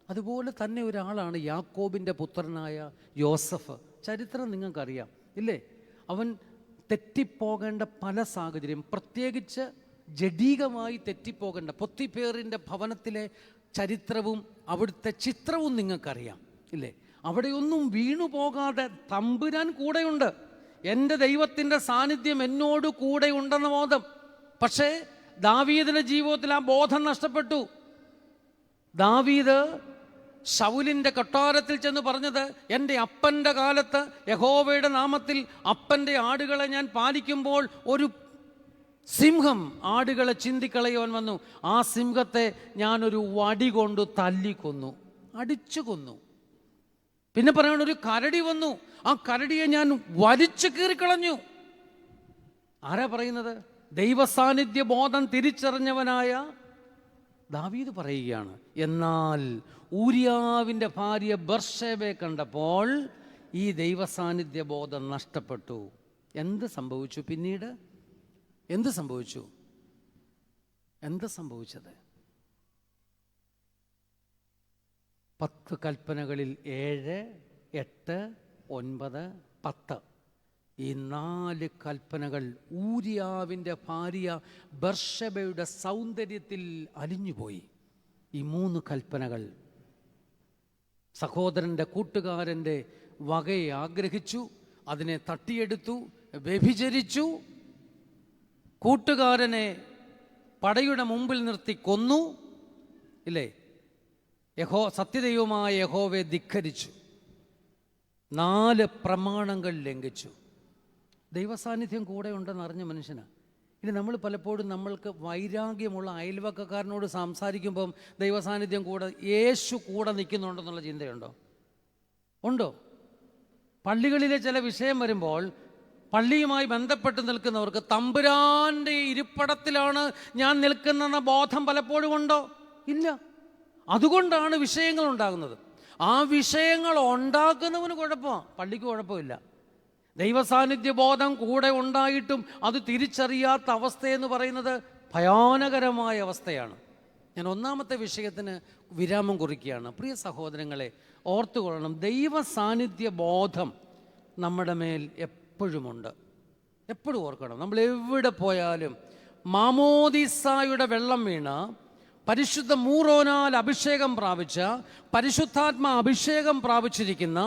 അതുപോലെ തന്നെ ഒരാളാണ് യാക്കോബിൻ്റെ പുത്രനായ യോസഫ്. ചരിത്രം നിങ്ങൾക്കറിയാം, ഇല്ലേ? അവൻ തെറ്റിപ്പോകേണ്ട പല സാഹചര്യം, പ്രത്യേകിച്ച് ജഡീകമായി തെറ്റിപ്പോകേണ്ട പൊത്തിപ്പേറിൻ്റെ ഭവനത്തിലെ ചരിത്രവും അവിടുത്തെ ചിത്രവും നിങ്ങൾക്കറിയാം, ഇല്ലേ? അവിടെയൊന്നും വീണുപോകാതെ തമ്പുരാൻ കൂടെയുണ്ട്. എൻ്റെ ദൈവത്തിൻ്റെ സാന്നിധ്യം എന്നോട് കൂടെ ഉണ്ടെന്ന ബോധം. പക്ഷേ ദാവീദിൻ്റെ ജീവിതത്തിൽ ആ ബോധം നഷ്ടപ്പെട്ടു. ദാവീദ് ശൗലിൻ്റെ കൊട്ടാരത്തിൽ ചെന്ന് പറഞ്ഞത്, എൻ്റെ അപ്പൻ്റെ കാലത്ത് യഹോവയുടെ നാമത്തിൽ അപ്പൻ്റെ ആടുകളെ ഞാൻ പാലിക്കുമ്പോൾ ഒരു സിംഹം ആടുകളെ ചിന്തിക്കളയുവാൻ വന്നു. ആ സിംഹത്തെ ഞാനൊരു വടി കൊണ്ട് തല്ലിക്കൊന്നു, അടിച്ചു കൊന്നു. പിന്നെ പറയണ, ഒരു കരടി വന്നു, ആ കരടിയെ ഞാൻ വലിച്ചു കീറിക്കളഞ്ഞു. ആരാ പറയുന്നത്? ദൈവസാന്നിധ്യ ബോധം തിരിച്ചറിഞ്ഞവനായ ദാവീദ് പറയുകയാണ്. എന്നാൽ ഊരിയാവിൻ്റെ ഭാര്യ ബർശേബയെ കണ്ടപ്പോൾ ഈ ദൈവസാന്നിധ്യ ബോധം നഷ്ടപ്പെട്ടു. എന്ത് സംഭവിച്ചു? പിന്നീട് എന്ത് സംഭവിച്ചു? എന്ത് സംഭവിച്ചത്? 10 കൽപ്പനകളിൽ 7, 8, 9, 10 ഈ 4 കൽപ്പനകൾ ഊരിയാവിൻ്റെ ഭാര്യ ബർശബയുടെ സൗന്ദര്യത്തിൽ അലിഞ്ഞുപോയി. ഈ 3 കൽപ്പനകൾ സഹോദരൻ്റെ കൂട്ടുകാരൻ്റെ വകയെ ആഗ്രഹിച്ചു, അതിനെ തട്ടിയെടുത്തു, വ്യഭിചരിച്ചു, കൂട്ടുകാരനെ പടയുടെ മുമ്പിൽ നിർത്തി കൊന്നു, ഇല്ലേ? സത്യദൈവമായ യഹോവയെ ധിക്കരിച്ചു, 4 പ്രമാണങ്ങൾ ലംഘിച്ചു. ദൈവസാന്നിധ്യം കൂടെ ഉണ്ടെന്ന് അറിഞ്ഞ മനുഷ്യനാണ്. ഇനി നമ്മൾ പലപ്പോഴും നമ്മൾക്ക് വൈരാഗ്യമുള്ള അയൽവക്കക്കാരനോട് സംസാരിക്കുമ്പം ദൈവസാന്നിധ്യം കൂടെ, യേശു കൂടെ നിൽക്കുന്നുണ്ടെന്നുള്ള ചിന്തയുണ്ടോ? ഉണ്ടോ? പള്ളികളിലെ ചില വിഷയം വരുമ്പോൾ പള്ളിയുമായി ബന്ധപ്പെട്ട് നിൽക്കുന്നവർക്ക് തമ്പുരാൻ്റെ ഇരിപ്പിടത്തിലാണ് ഞാൻ നിൽക്കുന്നതെന്ന ബോധം പലപ്പോഴും ഉണ്ടോ? ഇല്ല. അതുകൊണ്ടാണ് വിഷയങ്ങൾ ഉണ്ടാകുന്നത്. ആ വിഷയങ്ങൾ ഉണ്ടാക്കുന്നവന് കുഴപ്പമാണ്, പള്ളിക്ക് കുഴപ്പമില്ല. ദൈവസാന്നിധ്യ ബോധം കൂടെ ഉണ്ടായിട്ടും അത് തിരിച്ചറിയാത്ത അവസ്ഥയെന്ന് പറയുന്നത് ഭയാനകരമായ അവസ്ഥയാണ്. ഞാൻ ഒന്നാമത്തെ വിഷയത്തിന് വിരാമം കുറിക്കുകയാണ്. പ്രിയ സഹോദരങ്ങളെ, ഓർത്തുകൊള്ളണം, ദൈവ സാന്നിധ്യ ബോധം നമ്മുടെ മേൽ എപ്പോഴുമുണ്ട്. എപ്പോഴും ഓർക്കണം, നമ്മൾ എവിടെ പോയാലും മാമോദീസായുടെ വെള്ളം വീണ, പരിശുദ്ധ മൂറോനാൽ അഭിഷേകം പ്രാപിച്ച, പരിശുദ്ധാത്മ അഭിഷേകം പ്രാപിച്ചിരിക്കുന്ന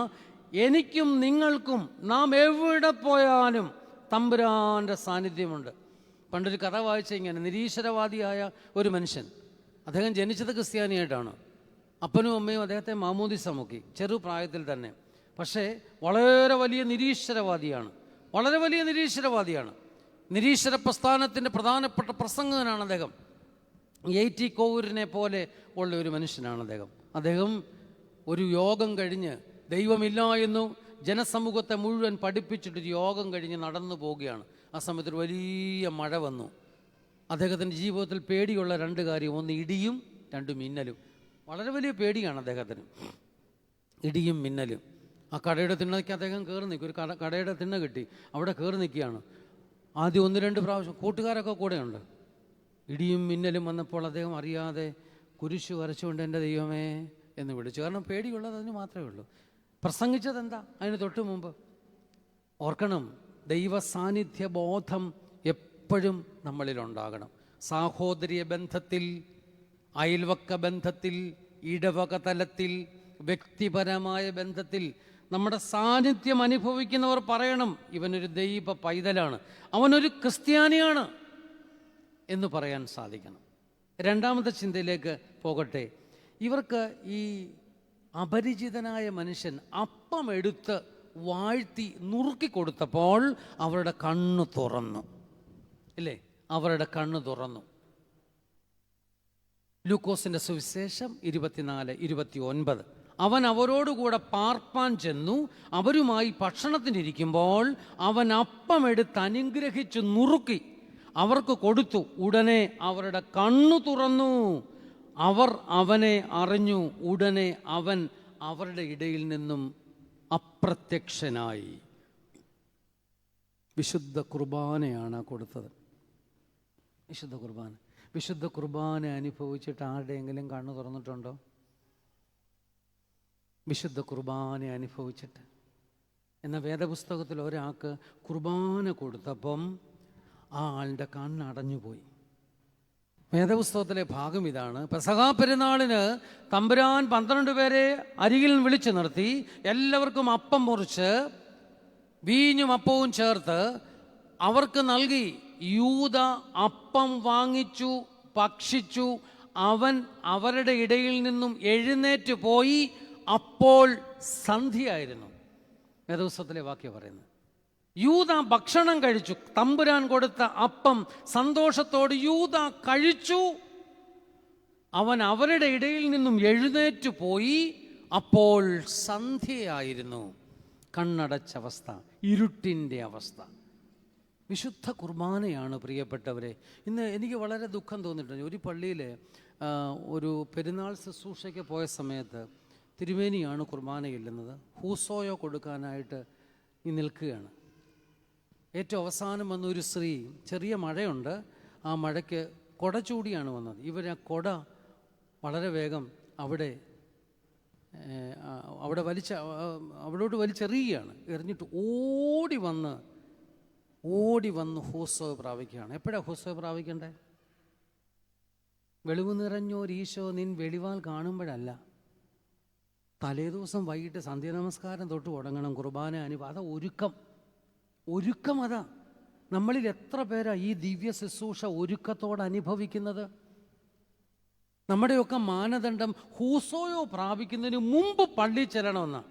എനിക്കും നിങ്ങൾക്കും നാം എവിടെ പോയാലും തമ്പുരാൻ്റെ സാന്നിധ്യമുണ്ട്. പണ്ടൊരു കഥ വായിച്ച ഇങ്ങനെ, നിരീശ്വരവാദിയായ ഒരു മനുഷ്യൻ, അദ്ദേഹം ജനിച്ചത് ക്രിസ്ത്യാനിയായിട്ടാണ്. അപ്പനും അമ്മയും അദ്ദേഹത്തെ മാമോദിസ മുക്കി ചെറുപ്രായത്തിൽ തന്നെ. പക്ഷേ വളരെ വലിയ നിരീശ്വരവാദിയാണ്, വളരെ വലിയ നിരീശ്വരവാദിയാണ്. നിരീശ്വര പ്രസ്ഥാനത്തിൻ്റെ പ്രധാനപ്പെട്ട പ്രസംഗകനാണ് അദ്ദേഹം. A.T. കോവൂരിനെ പോലെ ഉള്ള ഒരു മനുഷ്യനാണ് അദ്ദേഹം. അദ്ദേഹം ഒരു യോഗം കഴിഞ്ഞ്, ദൈവമില്ല എന്നു ജനസമൂഹത്തെ മുഴുവൻ പഠിപ്പിച്ചിട്ടൊരു യോഗം കഴിഞ്ഞ് നടന്നു പോവുകയാണ്. ആ സമയത്ത് ഒരു വലിയ മഴ വന്നു. അദ്ദേഹത്തിൻ്റെ ജീവിതത്തിൽ പേടിയുള്ള രണ്ട് കാര്യം, ഒന്ന് ഇടിയും, രണ്ട് മിന്നലും. വളരെ വലിയ പേടിയാണ് അദ്ദേഹത്തിന്, ഇടിയും മിന്നലും. ആ കടയുടെ തിണ്ണയ്ക്ക് അദ്ദേഹം കയറി നിൽക്കും. ഒരു കടയുടെ തിണ്ണ കിട്ടി, അവിടെ കയറി നിൽക്കുകയാണ്. ആദ്യം 1-2 പ്രാവശ്യം കൂട്ടുകാരൊക്കെ കൂടെയുണ്ട്. ഇടിയും മിന്നലും വന്നപ്പോൾ അദ്ദേഹം അറിയാതെ കുരിശു വരച്ചുകൊണ്ട് എൻ്റെ ദൈവമേ എന്ന് വിളിച്ചു. കാരണം പേടിയുള്ളത് അതിന് മാത്രമേ ഉള്ളൂ. പ്രസംഗിച്ചത് എന്താ? അതിന് തൊട്ട് മുമ്പ് ഓർക്കണം, ദൈവ സാന്നിധ്യ ബോധം എപ്പോഴും നമ്മളിലുണ്ടാകണം. സാഹോദര്യ ബന്ധത്തിൽ, അയൽവക്ക ബന്ധത്തിൽ, ഇടവക തലത്തിൽ, വ്യക്തിപരമായ ബന്ധത്തിൽ നമ്മുടെ സാന്നിധ്യം അനുഭവിക്കുന്നവർ പറയണം, ഇവനൊരു ദൈവ പൈതലാണ്, അവനൊരു ക്രിസ്ത്യാനിയാണ് എന്ന് പറയാൻ സാധിക്കണം. രണ്ടാമത്തെ ചിന്തയിലേക്ക് പോകട്ടെ. ഇവർക്ക് ഈ അപരിചിതനായ മനുഷ്യൻ അപ്പം എടുത്ത് വാഴ്ത്തി നുറുക്കി കൊടുത്തപ്പോൾ അവരുടെ കണ്ണ് തുറന്നു, ഇല്ലേ? അവരുടെ കണ്ണ് തുറന്നു. ലൂക്കോസിൻ്റെ സുവിശേഷം 24:29. അവൻ അവരോടുകൂടെ പാർപ്പാൻ ചെന്നു, അവരുമായി ഭക്ഷണത്തിനിരിക്കുമ്പോൾ അവൻ അപ്പം എടുത്ത് അനുഗ്രഹിച്ചു നുറുക്കി അവർക്ക് കൊടുത്തു. ഉടനെ അവരുടെ കണ്ണു തുറന്നു, അവർ അവനെ അറിഞ്ഞു. ഉടനെ അവൻ അവരുടെ ഇടയിൽ നിന്നും അപ്രത്യക്ഷനായി. വിശുദ്ധ കുർബാനയാണ് കൊടുത്തത്. വിശുദ്ധ കുർബാന. വിശുദ്ധ കുർബാന അനുഭവിച്ചിട്ട് ആരുടെയെങ്കിലും കണ്ണു തുറന്നിട്ടുണ്ടോ? വിശുദ്ധ കുർബാന അനുഭവിച്ചിട്ട്. എന്ന വേദപുസ്തകത്തിൽ ഒരാൾക്ക് കുർബാന കൊടുത്തപ്പം ആ ആളുടെ കണ്ണടഞ്ഞുപോയി. വേദപുസ്തകത്തിലെ ഭാഗം ഇതാണ്. പെസഹാ പെരുന്നാളിന് തമ്പുരാൻ 12 പേരെ അരികിൽ വിളിച്ചു നിർത്തി, എല്ലാവർക്കും അപ്പം മുറിച്ച് വീഞ്ഞും അപ്പവും ചേർത്ത് അവർക്ക് നൽകി. യൂദ അപ്പം വാങ്ങിച്ചു, ഭക്ഷിച്ചു. അവൻ അവരുടെ ഇടയിൽ നിന്നും എഴുന്നേറ്റ് പോയി. അപ്പോൾ സന്ധ്യയായിരുന്നു. വേദപുസ്തകത്തിലെ വാക്യം പറയുന്നത്. യൂദ ഭക്ഷണം കഴിച്ചു. തമ്പുരാൻ കൊടുത്ത അപ്പം സന്തോഷത്തോട് യൂദ കഴിച്ചു. അവൻ അവരുടെ ഇടയിൽ നിന്നും എഴുന്നേറ്റ് പോയി. അപ്പോൾ സന്ധ്യയായിരുന്നു. കണ്ണടച്ച അവസ്ഥ, ഇരുട്ടിൻ്റെ അവസ്ഥ. വിശുദ്ധ കുർബാനയാണ് പ്രിയപ്പെട്ടവരെ. ഇന്ന് എനിക്ക് വളരെ ദുഃഖം തോന്നിയിട്ടുണ്ട്. ഒരു പള്ളിയിൽ ഒരു പെരുന്നാൾ ശുശ്രൂഷയ്ക്ക് പോയ സമയത്ത് തിരുമേനിയാണ് കുർബാന ചെല്ലുന്നത്. ഹൂസോയോ കൊടുക്കാനായിട്ട് നിൽക്കുകയാണ്. ഏറ്റവും അവസാനം വന്ന ഒരു സ്ത്രീ, ചെറിയ മഴയുണ്ട്, ആ മഴയ്ക്ക് കുട ചൂടിയാണ് വന്നത്. ഇവർ ആ കുട വളരെ വേഗം അവിടോട്ട് വലിച്ചെറിയുകയാണ്. എറിഞ്ഞിട്ട് ഓടി വന്ന് ഹൂസോ പ്രാപിക്കുകയാണ്. എപ്പോഴാണ് ഹൂസോ പ്രാപിക്കണ്ടേ? വെളിവ് നിറഞ്ഞോരീശോ നിൻ വെളിവാൽ കാണുമ്പോഴല്ല, തലേദിവസം വൈകിട്ട് സന്ധ്യാനമസ്കാരം തൊട്ട് തുടങ്ങണം കുർബാന അതാ ഒരുക്കം. അതാ നമ്മളിൽ എത്ര പേരാ ഈ ദിവ്യ ശുശ്രൂഷ ഒരുക്കത്തോടെ അനുഭവിക്കുന്നത്? നമ്മുടെയൊക്കെ മാനദണ്ഡം ഹൂസോയോ പ്രാപിക്കുന്നതിന് മുമ്പ് പള്ളി ചെല്ലണമെന്നാണ്.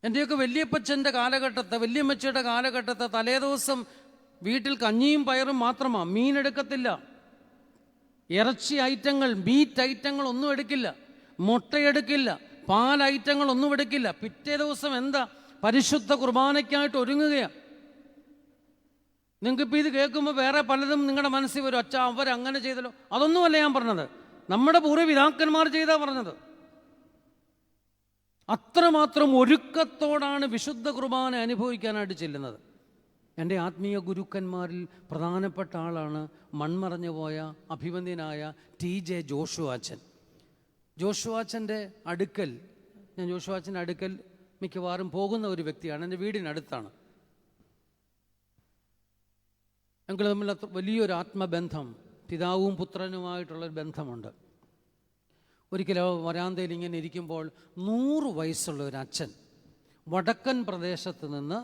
എൻ്റെയൊക്കെ വല്യപ്പച്ചൻ്റെ കാലഘട്ടത്തെ, വല്യമ്മച്ചയുടെ കാലഘട്ടത്തെ തലേദിവസം വീട്ടിൽ കഞ്ഞിയും പയറും മാത്രമാണ്. മീനെടുക്കത്തില്ല, ഇറച്ചി ഐറ്റങ്ങൾ, മീറ്റ് ഐറ്റങ്ങൾ ഒന്നും എടുക്കില്ല, മുട്ടയെടുക്കില്ല, പാൽ ഐറ്റങ്ങൾ ഒന്നും എടുക്കില്ല. പിറ്റേ ദിവസം എന്താ? പരിശുദ്ധ കുർബാനയ്ക്കായിട്ട് ഒരുങ്ങുകയാണ്. നിങ്ങൾക്കിപ്പോൾ ഇത് കേൾക്കുമ്പോൾ വേറെ പലതും നിങ്ങളുടെ മനസ്സിൽ വരും. അച്ഛാ അവരങ്ങനെ ചെയ്തല്ലോ. അതൊന്നുമല്ല ഞാൻ പറഞ്ഞത്, നമ്മുടെ പൂർവ്വപിതാക്കന്മാർ ചെയ്താ പറഞ്ഞത്. അത്രമാത്രം ഒരുക്കത്തോടാണ് വിശുദ്ധ കുർബാന അനുഭവിക്കാനായിട്ട് ചെല്ലുന്നത്. എൻ്റെ ആത്മീയ ഗുരുക്കന്മാരിൽ പ്രധാനപ്പെട്ട ആളാണ് മൺമറഞ്ഞു പോയ അഭിവന്ദ്യനായ TJ ജോഷുവാച്ചൻ. ജോഷുവാച്ചൻ്റെ അടുക്കൽ ഞാൻ ജോഷുവാച്ചൻ്റെ അടുക്കൽ മിക്കവാറും പോകുന്ന ഒരു വ്യക്തിയാണ്. എൻ്റെ വീടിനടുത്താണ്. ഞങ്ങൾ തമ്മിൽ വലിയൊരു ആത്മബന്ധം, പിതാവും പുത്രനുമായിട്ടുള്ളൊരു ബന്ധമുണ്ട്. ഒരിക്കലും വരാന്തയിൽ ഇങ്ങനെ ഇരിക്കുമ്പോൾ 100 വയസ്സുള്ള ഒരു അച്ഛൻ വടക്കൻ പ്രദേശത്ത് നിന്ന്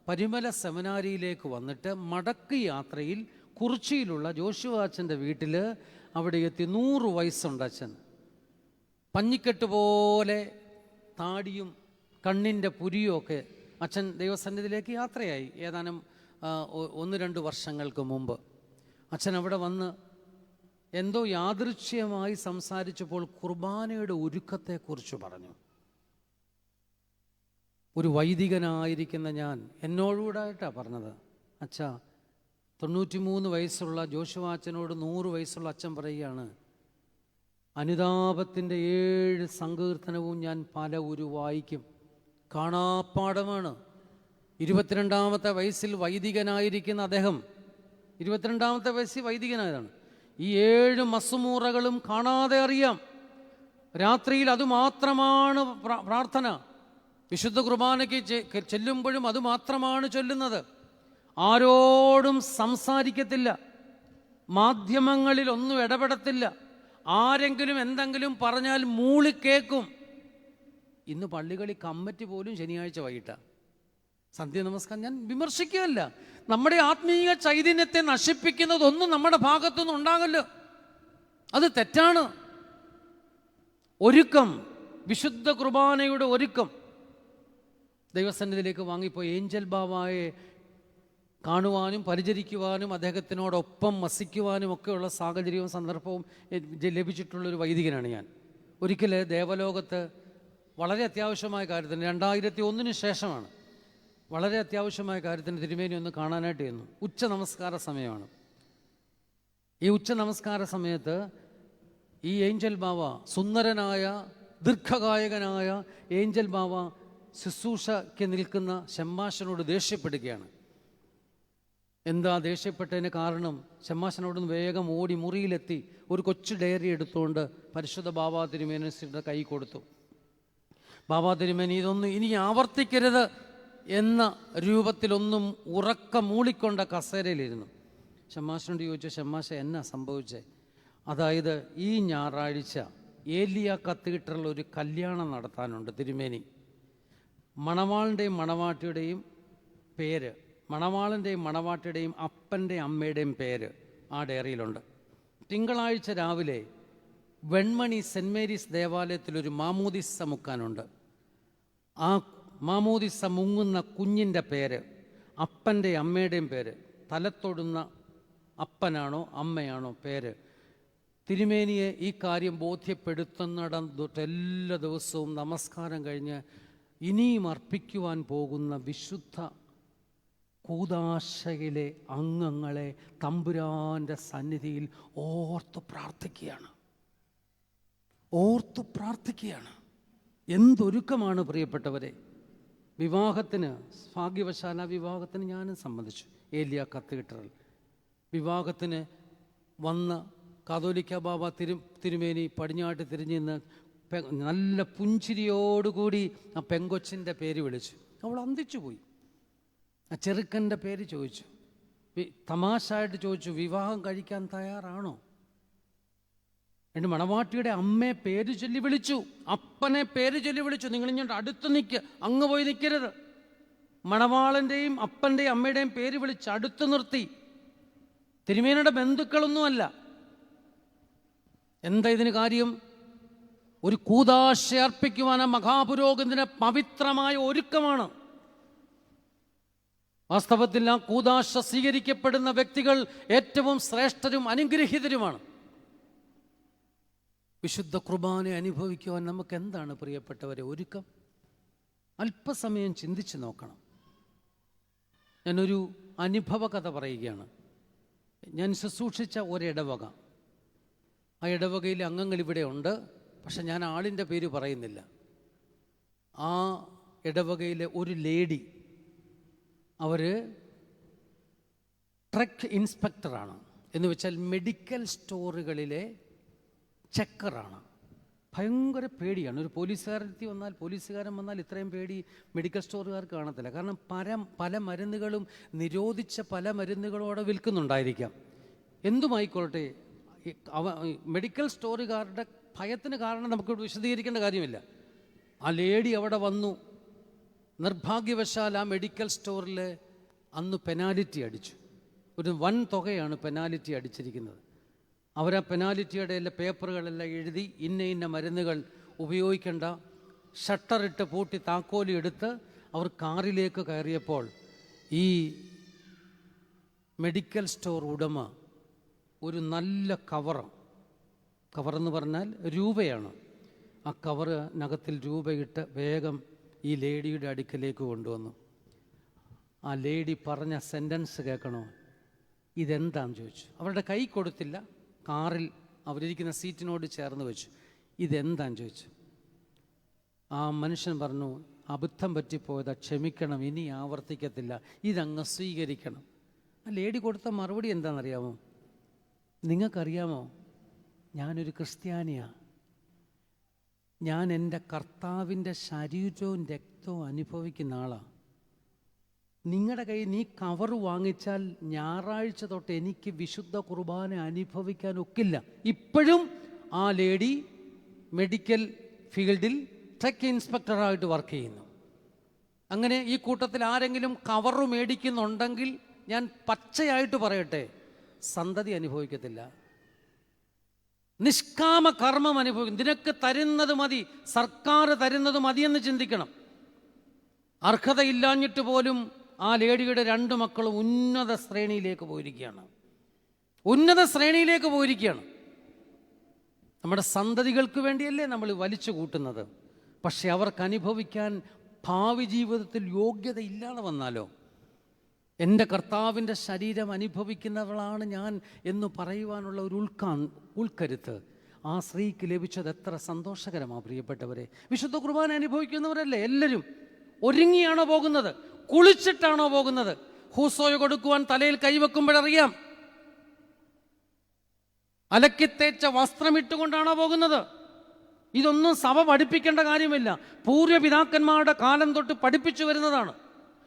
പരിമല സെമിനാരിയിലേക്ക് വന്നിട്ട് മടക്ക് യാത്രയിൽ കുറിച്ചിയിലുള്ള ജോഷുവാച്ചൻ്റെ വീട്ടിൽ അവിടെ എത്തി. 100 വയസ്സുണ്ട് അച്ഛൻ. പഞ്ഞിക്കെട്ട് പോലെ താടിയും കണ്ണിൻ്റെ പുരിയും ഒക്കെ. അച്ഛൻ ദൈവസന്നിധിയിലേക്ക് യാത്രയായി ഏതാനും 1-2 വർഷങ്ങൾക്ക് മുമ്പ്. അച്ഛൻ അവിടെ വന്ന് എന്തോ യാദൃച്ഛ്യമായി സംസാരിച്ചപ്പോൾ കുർബാനയുടെ ഒരുക്കത്തെക്കുറിച്ച് പറഞ്ഞു. ഒരു വൈദികനായിരിക്കുന്ന ഞാൻ എന്നോടുകൂടായിട്ടാണ് പറഞ്ഞത്. അച്ഛാ, 93 വയസ്സുള്ള ജോഷുവാച്ചനോട് 100 വയസ്സുള്ള അച്ഛൻ പറയുകയാണ്, അനുതാപത്തിൻ്റെ 7 സങ്കീർത്തനവും ഞാൻ പല ഒരു വായിക്കും. കാണാപ്പാടമാണ്. 22-ാമത്തെ വയസ്സിൽ വൈദികനായിരിക്കുന്ന അദ്ദേഹം 22-ാമത്തെ വയസ്സിൽ വൈദികനായതാണ്. ഈ 7 മസ്മൂറകളും കാണാതെ അറിയാം. രാത്രിയിൽ അതുമാത്രമാണ് പ്രാർത്ഥന. വിശുദ്ധ കുർബാനയ്ക്ക് ചെല്ലുമ്പോഴും അതുമാത്രമാണ് ചൊല്ലുന്നത്. ആരോടും സംസാരിക്കത്തില്ല, മാധ്യമങ്ങളിൽ ഒന്നും ഇടപെടത്തില്ല. ആരെങ്കിലും എന്തെങ്കിലും പറഞ്ഞാൽ മൂളിക്കേക്കും. ഇന്ന് പള്ളികളിൽ കമ്മിറ്റി പോലും ശനിയാഴ്ച വൈകിട്ടാണ് സന്ധ്യ നമസ്കാരം. ഞാൻ വിമർശിക്കുകയല്ല. നമ്മുടെ ആത്മീയ ചൈതന്യത്തെ നശിപ്പിക്കുന്നതൊന്നും നമ്മുടെ ഭാഗത്തുനിന്ന് ഉണ്ടാകല്ലോ. അത് തെറ്റാണ്. ഒരുക്കം, വിശുദ്ധ കുർബാനയുടെ ഒരുക്കം. ദൈവസന്നിധിയിലേക്ക് വാങ്ങിപ്പോയി ഏഞ്ചൽ ബാവായെ കാണുവാനും പരിചരിക്കുവാനും അദ്ദേഹത്തിനോടൊപ്പം വസിക്കുവാനും ഒക്കെയുള്ള സാഹചര്യവും സന്ദർഭവും ലഭിച്ചിട്ടുള്ളൊരു വൈദികനാണ് ഞാൻ. ഒരിക്കൽ ദേവലോകത്ത് വളരെ അത്യാവശ്യമായ കാര്യത്തിന് 2001 ശേഷമാണ്, വളരെ അത്യാവശ്യമായ കാര്യത്തിന് തിരുമേനി ഒന്ന് കാണാനായിട്ട് ചെന്നു. ഉച്ച നമസ്കാര സമയമാണ്. ഈ ഉച്ച നമസ്കാര സമയത്ത് ഈ ഏഞ്ചൽ ബാവ, സുന്ദരനായ ദീർഘകായകനായ ഏഞ്ചൽ ബാവ ശുശ്രൂഷയ്ക്ക് നിൽക്കുന്ന ഷമ്മാശനോട് ദേഷ്യപ്പെടുകയാണ്. എന്താ ദേഷ്യപ്പെട്ടതിന് കാരണം? ഷമ്മാശനോടൊന്ന് വേഗം ഓടി മുറിയിലെത്തി ഒരു കൊച്ചു ഡയറി എടുത്തുകൊണ്ട് പരിശുദ്ധ ബാബാ തിരുമേനിയുടെ കൈ കൊടുത്തു. ബാബാ തിരുമേനി ഇതൊന്നും ഇനി ആവർത്തിക്കരുത് എന്ന രൂപത്തിലൊന്നും ഉറക്ക മൂളിക്കൊണ്ട കസേരയിലിരുന്നു. ഷമ്മാശനോട് ചോദിച്ചു, ഷമ്മാശ എന്നാ സംഭവിച്ചേ? അതായത് ഈ ഞായറാഴ്ച ഏലിയ കത്തീഡ്രലിൽ ഒരു കല്യാണം നടത്താനുണ്ട് തിരുമേനി. മണവാളിൻ്റെയും മണവാട്ടിയുടെയും പേര്, മണവാളിൻ്റെയും മണവാട്ടിയുടെയും അപ്പൻ്റെ അമ്മയുടെയും പേര് ആ ഡയറിയിലുണ്ട്. തിങ്കളാഴ്ച രാവിലെ വെൺമണി സെൻറ്റ് മേരീസ് ദേവാലയത്തിലൊരു മാമോദിസ മുക്കാനുണ്ട്. ആ മാമോദിസ മുങ്ങുന്ന കുഞ്ഞിൻ്റെ പേര്, അപ്പൻ്റെ അമ്മയുടെയും പേര്, തലത്തൊടുന്ന അപ്പനാണോ അമ്മയാണോ പേര്. തിരുമേനിയെ ഈ കാര്യം ബോധ്യപ്പെടുത്തുന്നിടം തൊട്ട് എല്ലാ ദിവസവും നമസ്കാരം കഴിഞ്ഞ് ഇനിയും അർപ്പിക്കുവാൻ പോകുന്ന വിശുദ്ധ കൂദാശയിലെ അംഗങ്ങളെ തമ്പുരാൻ്റെ സന്നിധിയിൽ ഓർത്തു പ്രാർത്ഥിക്കുകയാണ്. എന്തൊരുക്കമാണ് പ്രിയപ്പെട്ടവരെ! വിവാഹത്തിന്, ഭാഗ്യവശാല വിവാഹത്തിന് ഞാനും സമ്മതിച്ചു. ഏലിയ കത്തീഡ്രൽ വിവാഹത്തിന് വന്ന കാതോലിക്ക ബാബ തിരുമേനി പടിഞ്ഞാട്ട് തിരിഞ്ഞ് നിന്ന് നല്ല പുഞ്ചിരിയോടുകൂടി ആ പെങ്കൊച്ചിൻ്റെ പേര് വിളിച്ചു. അവൾ അന്തിച്ചു പോയി. ആ ചെറുക്കൻ്റെ പേര് ചോദിച്ചു. തമാശയായിട്ട് ചോദിച്ചു, വിവാഹം കഴിക്കാൻ തയ്യാറാണോ? എൻ്റെ മണവാട്ടിയുടെ അമ്മയെ പേര് ചൊല്ലി വിളിച്ചു, അപ്പനെ പേര് ചൊല്ലി വിളിച്ചു. നിങ്ങളിങ്ങോട്ട് അടുത്ത് നിൽക്കുക, അങ്ങ് പോയി നിൽക്കരുത്. മണവാളൻ്റെയും അപ്പൻ്റെയും അമ്മയുടെയും പേര് വിളിച്ച് അടുത്ത് നിർത്തി. തിരുമേനിയുടെ ബന്ധുക്കളൊന്നുമല്ല. എന്താ ഇതിന് കാര്യം? ഒരു കൂദാശ അർപ്പിക്കുവാൻ മഹാപുരോഹിതന്റെ പവിത്രമായ ഒരുക്കമാണ്. വാസ്തവത്തിൽ ആ കൂദാശ സ്വീകരിക്കപ്പെടുന്ന വ്യക്തികൾ ഏറ്റവും ശ്രേഷ്ഠരും അനുഗ്രഹീതരുമാണ്. വിശുദ്ധ കുർബാന അനുഭവിക്കുവാൻ നമുക്ക് എന്താണ് പ്രിയപ്പെട്ടവരെ ഒരുക്കം? അല്പസമയം ചിന്തിച്ച് നോക്കണം. ഞാനൊരു അനുഭവ കഥ പറയുകയാണ്. ഞാൻ ശുശ്രൂഷിച്ച ഒരിടവക, ആ ഇടവകയിലെ അംഗങ്ങൾ ഇവിടെ ഉണ്ട്. പക്ഷെ ഞാൻ ആളിൻ്റെ പേര് പറയുന്നില്ല. ആ ഇടവകയിലെ ഒരു ലേഡി, അവർ ട്രക്ക് ഇൻസ്പെക്ടറാണ്, എന്ന് വെച്ചാൽ മെഡിക്കൽ സ്റ്റോറുകളിലെ ചെക്കറാണ്. ഭയങ്കര പേടിയാണ്. ഒരു പോലീസുകാരൻ വന്നാൽ ഇത്രയും പേടി മെഡിക്കൽ സ്റ്റോറുകാർക്ക് കാണത്തില്ല. കാരണം പല മരുന്നുകളും നിരോധിച്ച പല മരുന്നുകളും അവിടെ വിൽക്കുന്നുണ്ടായിരിക്കാം. എന്തുമായിക്കൊള്ളട്ടെ, മെഡിക്കൽ സ്റ്റോറുകാരുടെ ഭയത്തിന് കാരണം നമുക്ക് വിശദീകരിക്കേണ്ട കാര്യമില്ല. ആ ലേഡി അവിടെ വന്നു. നിർഭാഗ്യവശാൽ ആ മെഡിക്കൽ സ്റ്റോറിൽ അന്ന് പെനാലിറ്റി അടിച്ചു. ഒരു വൻ തുകയാണ് പെനാലിറ്റി അടിച്ചിരിക്കുന്നത്. അവർ ആ പെനാലിറ്റിയുടെ എല്ലാ പേപ്പറുകളെല്ലാം എഴുതി ഇന്ന മരുന്നുകൾ ഉപയോഗിക്കേണ്ട, ഷട്ടറിട്ട് പൂട്ടി താക്കോലി എടുത്ത് അവർ കാറിലേക്ക് കയറിയപ്പോൾ ഈ മെഡിക്കൽ സ്റ്റോർ ഉടമ ഒരു നല്ല കവറെന്ന് പറഞ്ഞാൽ രൂപയാണ്, ആ കവറിനകത്തിൽ രൂപയിട്ട് വേഗം ഈ ലേഡിയുടെ അടുക്കലേക്ക് കൊണ്ടുവന്നു. ആ ലേഡി പറഞ്ഞ സെൻറ്റൻസ് കേൾക്കണോ? ഇതെന്താണെന്ന് ചോദിച്ചു. അവരുടെ കൈ കൊടുത്തില്ല, കാറിൽ അവരിരിക്കുന്ന സീറ്റിനോട് ചേർന്ന് വെച്ചു. ഇതെന്താണെന്ന് ചോദിച്ചു. ആ മനുഷ്യൻ പറഞ്ഞു, അബദ്ധം പറ്റിപ്പോയതാ, ക്ഷമിക്കണം, ഇനി ആവർത്തിക്കത്തില്ല, ഇതങ്ങ് സ്വീകരിക്കണം. ആ ലേഡി കൊടുത്ത മറുപടി എന്താണെന്നറിയാമോ? നിങ്ങൾക്കറിയാമോ, ഞാനൊരു ക്രിസ്ത്യാനിയാണ്, ഞാൻ എൻ്റെ കർത്താവിൻ്റെ ശരീരവും രക്തവും അനുഭവിക്കുന്ന ആളാണ്. നിങ്ങളുടെ കയ്യിൽ നീ കവർ വാങ്ങിച്ചാൽ ഞായറാഴ്ച തൊട്ട് എനിക്ക് വിശുദ്ധ കുർബാന അനുഭവിക്കാൻ ഒക്കില്ല. ഇപ്പോഴും ആ ലേഡി മെഡിക്കൽ ഫീൽഡിൽ ട്രക്ക് ഇൻസ്പെക്ടറായിട്ട് വർക്ക് ചെയ്യുന്നു. അങ്ങനെ ഈ കൂട്ടത്തിൽ ആരെങ്കിലും കവറ് മേടിക്കുന്നുണ്ടെങ്കിൽ ഞാൻ പച്ചയായിട്ട് പറയട്ടെ, സന്തതി അനുഭവിക്കത്തില്ല, നിഷ്കാമ കർമ്മം അനുഭവിക്കും. നിനക്ക് തരുന്നത് മതി, സർക്കാർ തരുന്നത് മതിയെന്ന് ചിന്തിക്കണം. അർഹതയില്ലാഞ്ഞിട്ട് പോലും ആ ലേഡിയുടെ 2 മക്കളും ഉന്നത ശ്രേണിയിലേക്ക് പോയിരിക്കുകയാണ്. നമ്മുടെ സന്തതികൾക്ക് വേണ്ടിയല്ലേ നമ്മൾ വലിച്ചു കൂട്ടുന്നത്. പക്ഷെ അവർക്ക് അനുഭവിക്കാൻ ഭാവി ജീവിതത്തിൽ യോഗ്യത ഇല്ലാതെ വന്നാലോ? എൻ്റെ കർത്താവിൻ്റെ ശരീരം അനുഭവിക്കുന്നവളാണ് ഞാൻ എന്ന് പറയുവാനുള്ള ഒരു ഉൾക്കരുത്ത് ആ സ്ത്രീക്ക് ലഭിച്ചത് എത്ര സന്തോഷകരമാണ് പ്രിയപ്പെട്ടവരെ. വിശുദ്ധ കുർബാന അനുഭവിക്കുന്നവരല്ലേ എല്ലാവരും? ഒരുങ്ങിയാണോ പോകുന്നത്? കുളിച്ചിട്ടാണോ പോകുന്നത്? ഹൂസോയ കൊടുക്കുവാൻ തലയിൽ കൈവെക്കുമ്പോഴറിയാം. അലക്കിത്തേച്ച വസ്ത്രമിട്ടുകൊണ്ടാണോ പോകുന്നത്? ഇതൊന്നും സഭ പഠിപ്പിക്കേണ്ട കാര്യമില്ല. പൂർവ്വപിതാക്കന്മാരുടെ കാലം തൊട്ട് പഠിപ്പിച്ചു വരുന്നതാണ്.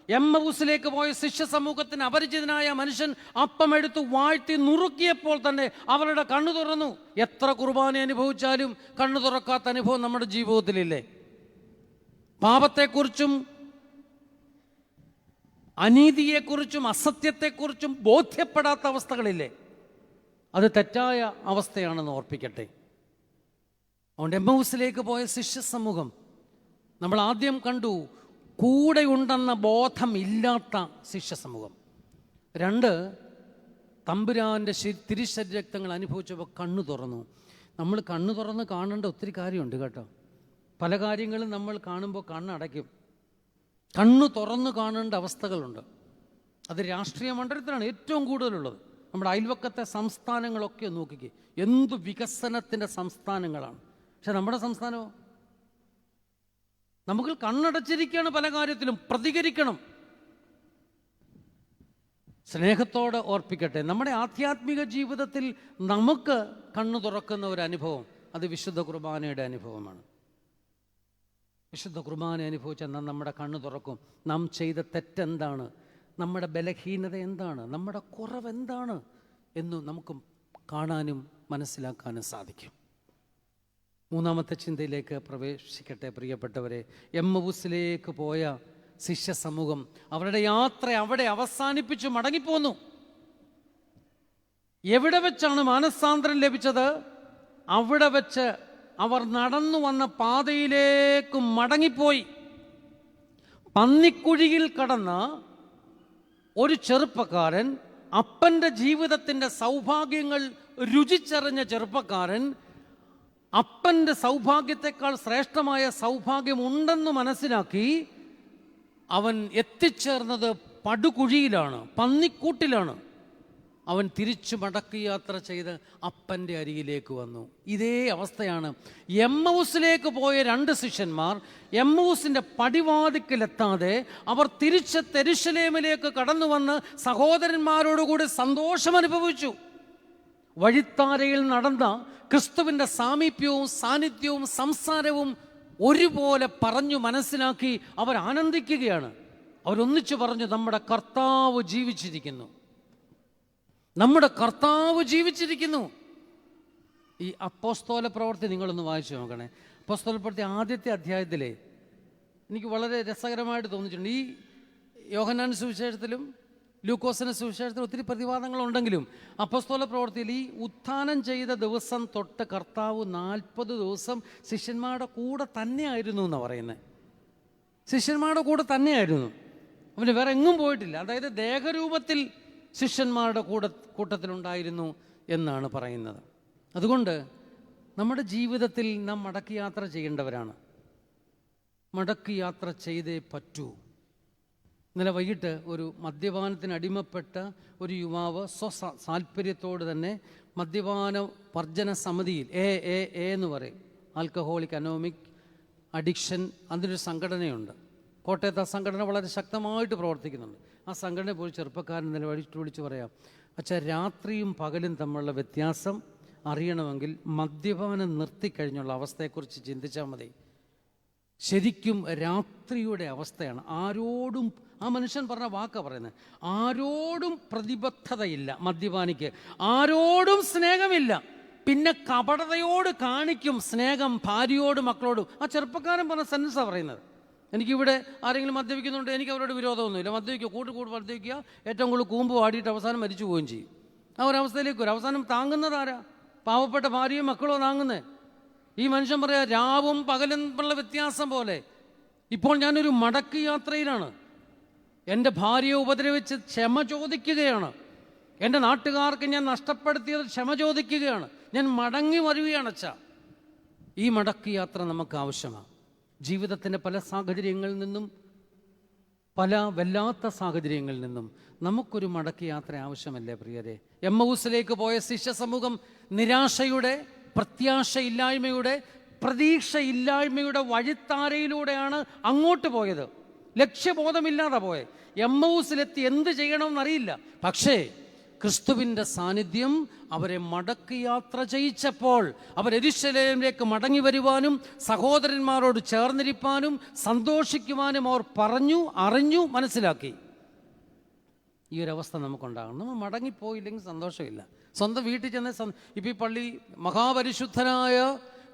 എമ്മൂസിലേക്ക് പോയ ശിഷ്യ സമൂഹത്തിന് അപരിചിതനായ മനുഷ്യൻ അപ്പമെടുത്ത് വാഴ്ത്തി നുറുക്കിയപ്പോൾ തന്നെ അവരുടെ കണ്ണു തുറന്നു. എത്ര കുർബാന അനുഭവിച്ചാലും കണ്ണു തുറക്കാത്ത അനുഭവം നമ്മുടെ ജീവിതത്തിലില്ലേ? പാപത്തെക്കുറിച്ചും അനീതിയെക്കുറിച്ചും അസത്യത്തെക്കുറിച്ചും ബോധ്യപ്പെടാത്ത അവസ്ഥകളില്ലേ? അത് തെറ്റായ അവസ്ഥയാണെന്ന് ഓർപ്പിക്കട്ടെ. അതുകൊണ്ട് എമ്മൂസിലേക്ക് പോയ ശിഷ്യ സമൂഹം നമ്മൾ ആദ്യം കണ്ടു, കൂടെയുണ്ടെന്ന ബോധം ഇല്ലാത്ത ശിഷ്യ സമൂഹം. 2, തമ്പുരാൻ്റെ തിരുശരീരക്തങ്ങൾ അനുഭവിച്ചപ്പോൾ കണ്ണു തുറന്നു. നമ്മൾ കണ്ണു തുറന്ന് കാണേണ്ട ഒത്തിരി കാര്യമുണ്ട് കേട്ടോ. പല കാര്യങ്ങളും നമ്മൾ കാണുമ്പോൾ കണ്ണടയ്ക്കും. കണ്ണു തുറന്ന് കാണേണ്ട അവസ്ഥകളുണ്ട്. അത് രാഷ്ട്രീയ മണ്ഡലത്തിലാണ് ഏറ്റവും കൂടുതലുള്ളത്. നമ്മുടെ അയൽവക്കത്തെ സംസ്ഥാനങ്ങളൊക്കെ നോക്കിക്കേ, എന്ത് വികസനത്തിൻ്റെ സംസ്ഥാനങ്ങളാണ്. പക്ഷെ നമ്മുടെ സംസ്ഥാനമോ? നമുക്ക് കണ്ണടച്ചിരിക്കുകയാണ്. പല കാര്യത്തിലും പ്രതികരിക്കണം. സ്നേഹത്തോടെ ഓർപ്പിക്കട്ടെ, നമ്മുടെ ആധ്യാത്മിക ജീവിതത്തിൽ നമുക്ക് കണ്ണു തുറക്കുന്ന ഒരു അനുഭവം അത് വിശുദ്ധ കുർബാനയുടെ അനുഭവമാണ്. വിശുദ്ധ കുർബാന അനുഭവിച്ചാൽ നമ്മുടെ കണ്ണു തുറക്കും. നാം ചെയ്ത തെറ്റെന്താണ്, നമ്മുടെ ബലഹീനത എന്താണ്, നമ്മുടെ കുറവെന്താണ് എന്ന് നമുക്ക് കാണാനും മനസ്സിലാക്കാനും സാധിക്കും. 3ാമത്തെ ചിന്തയിലേക്ക് പ്രവേശിക്കട്ടെ പ്രിയപ്പെട്ടവരെ. എമ്മൂസിലേക്ക് പോയ ശിഷ്യ സമൂഹം അവരുടെ യാത്ര അവിടെ അവസാനിപ്പിച്ചു മടങ്ങിപ്പോന്നു. എവിടെ വെച്ചാണ് മാനസാന്തരം ലഭിച്ചത്? അവിടെ വെച്ച് അവർ നടന്നു വന്ന പാതയിലേക്ക് മടങ്ങിപ്പോയി. പന്നിക്കുഴിയിൽ കടന്ന ഒരു ചെറുപ്പക്കാരൻ, അപ്പൻ്റെ ജീവിതത്തിൻ്റെ സൗഭാഗ്യങ്ങൾ രുചിച്ചറിഞ്ഞ ചെറുപ്പക്കാരൻ, അപ്പൻ്റെ സൗഭാഗ്യത്തെക്കാൾ ശ്രേഷ്ഠമായ സൗഭാഗ്യമുണ്ടെന്ന് മനസ്സിലാക്കി അവൻ എത്തിച്ചേർന്നത് പടുകുഴിയിലാണ്, പന്നിക്കൂട്ടിലാണ്. അവൻ തിരിച്ചു മടക്കി യാത്ര ചെയ്ത് അപ്പൻ്റെ അരികിലേക്ക് വന്നു. ഇതേ അവസ്ഥയാണ് എമ്മൗസിലേക്ക് പോയ 2 ശിഷ്യന്മാർ എമ്മൗസിൻ്റെ പടിവാതിക്കലെത്താതെ അവർ തിരിച്ച് യെരൂശലേമിലേക്ക് കടന്നു വന്ന് സഹോദരന്മാരോടുകൂടി സന്തോഷം അനുഭവിച്ചു. വഴിത്താരയിൽ നടന്ന ക്രിസ്തുവിൻ്റെ സാമീപ്യവും സാന്നിധ്യവും സംസാരവും ഒരുപോലെ പറഞ്ഞു മനസ്സിലാക്കി അവർ ആനന്ദിക്കുകയാണ്. അവരൊന്നിച്ചു പറഞ്ഞു, നമ്മുടെ കർത്താവ് ജീവിച്ചിരിക്കുന്നു, നമ്മുടെ കർത്താവ് ജീവിച്ചിരിക്കുന്നു. ഈ അപ്പോസ്തല പ്രവൃത്തി നിങ്ങളൊന്ന് വായിച്ചു നോക്കണേ. അപ്പോസ്തല പ്രവൃത്തി ആദ്യത്തെ അധ്യായത്തിലെ എനിക്ക് വളരെ രസകരമായിട്ട് തോന്നിയിട്ടുണ്ട്. ഈ യോഹന്നാൻ സുവിശേഷത്തിലും ലൂക്കോസിൻ്റെ സുവിശേഷത്തിലും ഒത്തിരി പ്രതിവാദങ്ങളുണ്ടെങ്കിലും അപ്പോസ്തല പ്രവൃത്തിയിൽ ഈ ഉത്ഥാനം ചെയ്ത ദിവസം തൊട്ട് കർത്താവ് 40 ദിവസം ശിഷ്യന്മാരുടെ കൂടെ തന്നെയായിരുന്നു എന്നാണ് പറയുന്നത്. ശിഷ്യന്മാരുടെ കൂടെ തന്നെയായിരുന്നു, അവന് വേറെ എങ്ങും പോയിട്ടില്ല. അതായത് ദേഹരൂപത്തിൽ ശിഷ്യന്മാരുടെ കൂട്ടത്തിലുണ്ടായിരുന്നു എന്നാണ് പറയുന്നത്. അതുകൊണ്ട് നമ്മുടെ ജീവിതത്തിൽ നാം മടക്കി യാത്ര ചെയ്യേണ്ടവരാണ്. മടക്കി യാത്ര ചെയ്തേ പറ്റൂ. ഇന്നലെ വൈകിട്ട് ഒരു മദ്യപാനത്തിന് അടിമപ്പെട്ട ഒരു യുവാവ് താല്പര്യത്തോട് തന്നെ മദ്യപാന വർജന സമിതിയിൽ എന്ന് പറയും, ആൽക്കഹോളിക് അനോമിക് അഡിക്ഷൻ, അതിനൊരു സംഘടനയുണ്ട്. കോട്ടയത്ത് ആ സംഘടന വളരെ ശക്തമായിട്ട് പ്രവർത്തിക്കുന്നുണ്ട്. ആ സംഘടനയെ പോയി ചെറുപ്പക്കാരൻ നില വിളിച്ചു പറയാം, അച്ഛാ, രാത്രിയും പകലും തമ്മിലുള്ള വ്യത്യാസം അറിയണമെങ്കിൽ മദ്യപാനം നിർത്തിക്കഴിഞ്ഞുള്ള അവസ്ഥയെക്കുറിച്ച് ചിന്തിച്ചാൽ മതി. ശരിക്കും രാത്രിയുടെ അവസ്ഥയാണ്. ആരോടും, ആ മനുഷ്യൻ പറഞ്ഞ വാക്കാ പറയുന്നത്, ആരോടും പ്രതിബദ്ധതയില്ല മദ്യപാനിക്ക്, ആരോടും സ്നേഹമില്ല, പിന്നെ കപടതയോട് കാണിക്കും സ്നേഹം ഭാര്യയോടും മക്കളോടും. ആ ചെറുപ്പക്കാരൻ പറഞ്ഞ സെൻസാണ് പറയുന്നത്. എനിക്കിവിടെ ആരെങ്കിലും മദ്യപിക്കുന്നുണ്ട്, എനിക്ക് അവരോട് വിരോധമൊന്നുമില്ല. മദ്യപിക്കുക, കൂട്ട് മദ്യപിക്കുക, ഏറ്റവും കൂടുതൽ കൂമ്പ് വാടിയിട്ട് അവസാനം മരിച്ചു പോവുകയും ചെയ്യും. ആ ഒരവസ്ഥയിലേക്ക് വരും. അവസാനം താങ്ങുന്നതാരാ? പാവപ്പെട്ട ഭാര്യയും മക്കളോ താങ്ങുന്നത്. ഈ മനുഷ്യൻ പറയാ, രാവും പകലും ഉള്ള വ്യത്യാസം പോലെ ഇപ്പോൾ ഞാനൊരു മടക്കി യാത്രയിലാണ്. എൻ്റെ ഭാര്യയെ ഉപദ്രവിച്ച് ക്ഷമ ചോദിക്കുകയാണ്. എൻ്റെ നാട്ടുകാർക്ക് ഞാൻ നഷ്ടപ്പെടുത്തിയത് ക്ഷമ ചോദിക്കുകയാണ്. ഞാൻ മടങ്ങി വരികയാണ് അച്ഛാ. ഈ മടക്കി യാത്ര നമുക്ക് ആവശ്യമാണ്. ജീവിതത്തിൻ്റെ പല സാഹചര്യങ്ങളിൽ നിന്നും, പല വല്ലാത്ത സാഹചര്യങ്ങളിൽ നിന്നും നമുക്കൊരു മടക്കി യാത്ര ആവശ്യമല്ലേ പ്രിയരെ? എമ്മൗസിലേക്ക് പോയ ശിഷ്യ സമൂഹം നിരാശയുടെ, പ്രത്യാശയില്ലായ്മയുടെ, പ്രതീക്ഷയില്ലായ്മയുടെ വഴിത്താരയിലൂടെയാണ് അങ്ങോട്ട് പോയത്. ലക്ഷ്യബോധമില്ലാതെ പോയത്. എമ്മൗസിലെത്തി എന്ത് ചെയ്യണമെന്നറിയില്ല. പക്ഷേ ക്രിസ്തുവിൻ്റെ സാന്നിധ്യം അവരെ മടക്കി യാത്ര ചെയ്യിച്ചപ്പോൾ അവർ യെരൂശലേമിലേക്ക് മടങ്ങി വരുവാനും സഹോദരന്മാരോട് ചേർന്നിരിപ്പാനും സന്തോഷിക്കുവാനും അവർ പറഞ്ഞു, അറിഞ്ഞു, മനസ്സിലാക്കി. ഈ ഒരവസ്ഥ നമുക്കുണ്ടാകണം. നമ്മൾ മടങ്ങിപ്പോയില്ലെങ്കിൽ സന്തോഷമില്ല. സ്വന്തം വീട്ടിൽ ചെന്ന് ഇപ്പം ഈ പള്ളി മഹാപരിശുദ്ധനായ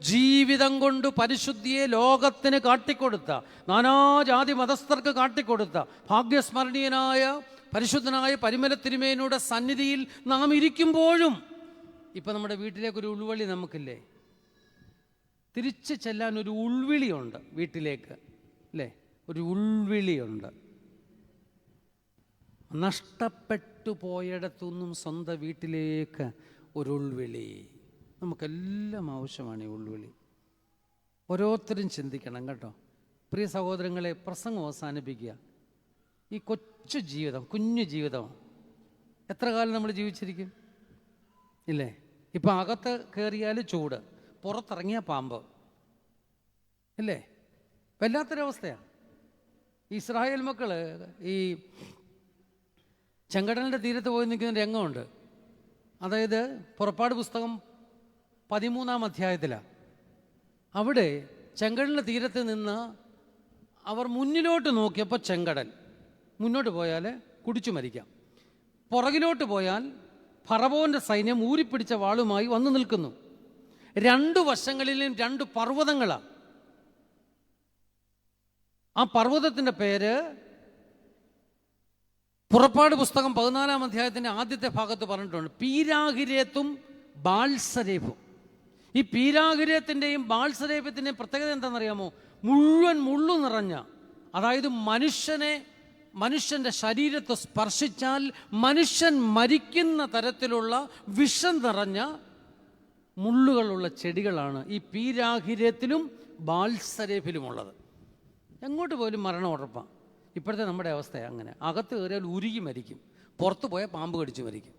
ജീവിതം കൊണ്ട് പരിശുദ്ധിയെ ലോകത്തിന് കാട്ടിക്കൊടുത്ത, നാനാജാതി മതസ്ഥർക്ക് കാട്ടിക്കൊടുത്ത ഭാഗ്യസ്മരണീയനായ പരിശുദ്ധനായ പരിമല തിരുമേനിയുടെ സന്നിധിയിൽ നാം ഇരിക്കുമ്പോഴും ഇപ്പം നമ്മുടെ വീട്ടിലേക്കൊരു ഉൾവിളി നമുക്കില്ലേ? തിരിച്ചു ചെല്ലാൻ ഒരു ഉൾവിളിയുണ്ട് വീട്ടിലേക്ക്, അല്ലേ? ഒരു ഉൾവിളിയുണ്ട്. നഷ്ടപ്പെട്ടു പോയിടത്തുനിന്നും സ്വന്തം വീട്ടിലേക്ക് ഒരു ഉൾവിളി. നമുക്കെല്ലാം ആവശ്യമാണ് ഈ ഉൾവിളി. ഓരോരുത്തരും ചിന്തിക്കണം കേട്ടോ. പ്രിയ സഹോദരങ്ങളെ, പ്രസംഗം അവസാനിപ്പിക്കുക. ഈ കൊച്ചു ജീവിതം, കുഞ്ഞു ജീവിതമാണ്. എത്ര കാലം നമ്മൾ ജീവിച്ചിരിക്കും? ഇല്ലേ? ഇപ്പം അകത്ത് കയറിയാൽ ചൂട്, പുറത്തിറങ്ങിയ പാമ്പ്, ഇല്ലേ? വല്ലാത്തൊരവസ്ഥയാണ്. ഇസ്രായേൽ മക്കൾ ഈ ചെങ്കടലിൻ്റെ തീരത്ത് പോയി നിൽക്കുന്ന രംഗമുണ്ട്. അതായത് പുറപ്പാട് പുസ്തകം 13-ാം അധ്യായത്തിലാണ്. അവിടെ ചെങ്കടലിൻ്റെ തീരത്ത് നിന്ന് അവർ മുന്നിലോട്ട് നോക്കിയപ്പോൾ ചെങ്കടൽ, മുന്നോട്ട് പോയാൽ കുടിച്ചു മരിക്കാം, പുറകിലോട്ട് പോയാൽ ഫറവോൻ്റെ സൈന്യം ഊരിപ്പിടിച്ച വാളുമായി വന്നു നിൽക്കുന്നു. 2 വശങ്ങളിലും 2 പർവ്വതങ്ങളാണ്. ആ പർവ്വതത്തിൻ്റെ പേര് പുറപ്പാട് പുസ്തകം 14-ാം അധ്യായത്തിൻ്റെ ആദ്യത്തെ ഭാഗത്ത് പറഞ്ഞിട്ടുണ്ട്, പീരാഹിരേത്തും ബാൽസരേഫും. ഈ പീരാഹിരേത്തിൻ്റെയും ബാൽസരേഫത്തിൻ്റെയും പ്രത്യേകത എന്താണെന്നറിയാമോ? മുഴുവൻ മുള്ളു നിറഞ്ഞ, അതായത് മനുഷ്യൻ്റെ ശരീരത്തെ സ്പർശിച്ചാൽ മനുഷ്യൻ മരിക്കുന്ന തരത്തിലുള്ള വിഷം നിറഞ്ഞ മുള്ളുകളുള്ള ചെടികളാണ് ഈ പീരാഹിരത്തിലും ബാൽസരേഫിലുമുള്ളത്. എങ്ങോട്ട് പോലും മരണം ഉറപ്പാണ്. ഇപ്പോഴത്തെ നമ്മുടെ അവസ്ഥ അങ്ങനെ. അകത്ത് കയറിയാൽ ഉരുകി മരിക്കും, പുറത്ത് പോയാൽ പാമ്പ് കടിച്ച് മരിക്കും.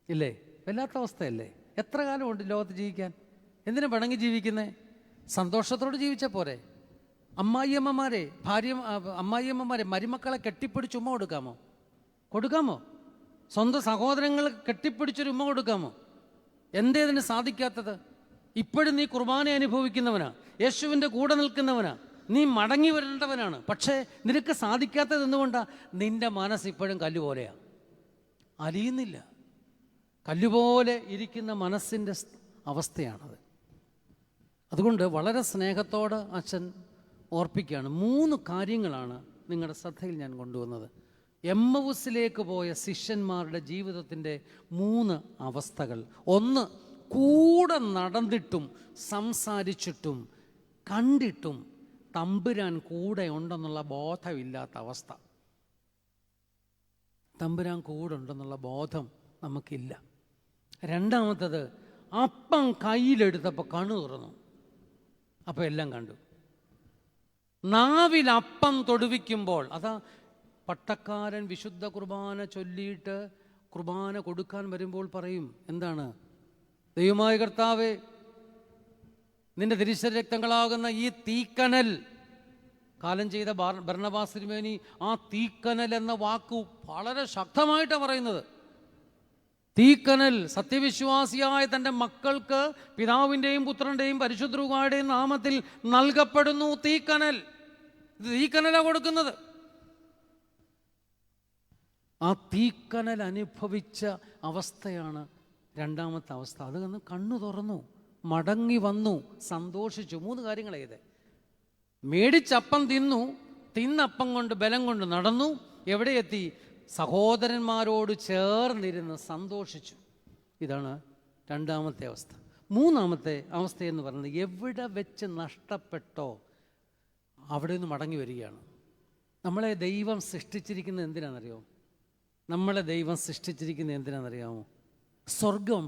ഇല്ലേ? വല്ലാത്ത അവസ്ഥയല്ലേ? എത്ര കാലമുണ്ട് ലോകത്ത് ജീവിക്കാൻ? എന്തിനാ പിണങ്ങി ജീവിക്കുന്നേ? സന്തോഷത്തോടെ ജീവിച്ചാൽ പോരെ? അമ്മായിയമ്മമാരെ മരുമക്കളെ കെട്ടിപ്പിടിച്ച് ഉമ്മ കൊടുക്കാമോ? സ്വന്തം സഹോദരങ്ങൾ കെട്ടിപ്പിടിച്ചൊരു ഉമ്മ കൊടുക്കാമോ? എന്തേതിന് സാധിക്കാത്തത്? ഇപ്പോഴും നീ കുർബാന അനുഭവിക്കുന്നവനാ, യേശുവിൻ്റെ കൂടെ നിൽക്കുന്നവനാ, നീ മടങ്ങി വരേണ്ടവനാണ്. പക്ഷേ നിനക്ക് സാധിക്കാത്തത് എന്തുകൊണ്ടാ? നിന്റെ മനസ്സ് ഇപ്പോഴും കല്ലുപോലെയാണ്, അലിയുന്നില്ല. കല്ലുപോലെ ഇരിക്കുന്ന മനസ്സിൻ്റെ അവസ്ഥയാണത്. അതുകൊണ്ട് വളരെ സ്നേഹത്തോടെ അച്ഛൻ ഓർപ്പിക്കുകയാണ്. 3 കാര്യങ്ങളാണ് നിങ്ങളുടെ ശ്രദ്ധയിൽ ഞാൻ കൊണ്ടുവന്നത്. എമ്മവുസിലേക്ക് പോയ ശിഷ്യന്മാരുടെ ജീവിതത്തിൻ്റെ 3 അവസ്ഥകൾ. 1, കൂടെ നടന്നിട്ടും സംസാരിച്ചിട്ടും കണ്ടിട്ടും തമ്പുരാൻ കൂടെ ഉണ്ടെന്നുള്ള ബോധമില്ലാത്ത അവസ്ഥ. തമ്പുരാൻ കൂടെ ഉണ്ടെന്നുള്ള ബോധം നമുക്കില്ല. 2, അപ്പം കയ്യിലെടുത്തപ്പോൾ കണ്ണു തുറന്നു, അപ്പോൾ എല്ലാം കണ്ടു. നാവിൽ അപ്പം തൊടുവിക്കുമ്പോൾ, അതാ പട്ടക്കാരൻ വിശുദ്ധ കുർബാന ചൊല്ലിയിട്ട് കുർബാന കൊടുക്കാൻ വരുമ്പോൾ പറയും, എന്താണ്? ദൈവമായ കർത്താവേ, നിന്റെ തിരുശരീരക്തങ്ങളാകുന്ന ഈ തീക്കനൽ, കാലം ചെയ്ത ബർന്നബാസ് തിരുമേനി ആ തീക്കനൽ എന്ന വാക്ക് വളരെ ശക്തമായിട്ടാണ് പറയുന്നത്. തീക്കനൽ, സത്യവിശ്വാസിയായ തൻ്റെ മക്കൾക്ക് പിതാവിൻ്റെയും പുത്രൻ്റെയും പരിശുദ്ധ രൂഹായുടെയും നാമത്തിൽ നൽകപ്പെടുന്നു തീക്കനൽ. ഇത് തീക്കനലാണ് കൊടുക്കുന്നത്. ആ തീക്കനൽ അനുഭവിച്ച അവസ്ഥയാണ് 2ാമത്തെ അവസ്ഥ. അത് കണ്ണു തുറന്നു, മടങ്ങി വന്നു, സന്തോഷിച്ചു. 3 കാര്യങ്ങളാണ് ഇത്. മേടിച്ചപ്പം തിന്നു, തിന്നപ്പം കൊണ്ട് ബലം കൊണ്ട് നടന്നു. എവിടെ എത്തി? സഹോദരന്മാരോട് ചേർന്നിരുന്ന് സന്തോഷിച്ചു. ഇതാണ് 2ാമത്തെ അവസ്ഥ. 3ാമത്തെ അവസ്ഥയെന്ന് പറയുന്നത്, എവിടെ വെച്ച് നഷ്ടപ്പെട്ടോ അവിടെ നിന്ന് മടങ്ങി വരികയാണ്. നമ്മളെ ദൈവം സൃഷ്ടിച്ചിരിക്കുന്നത് എന്തിനാണെന്നറിയോ? നമ്മളെ ദൈവം സൃഷ്ടിച്ചിരിക്കുന്നത് എന്തിനാണെന്നറിയാമോ? സ്വർഗം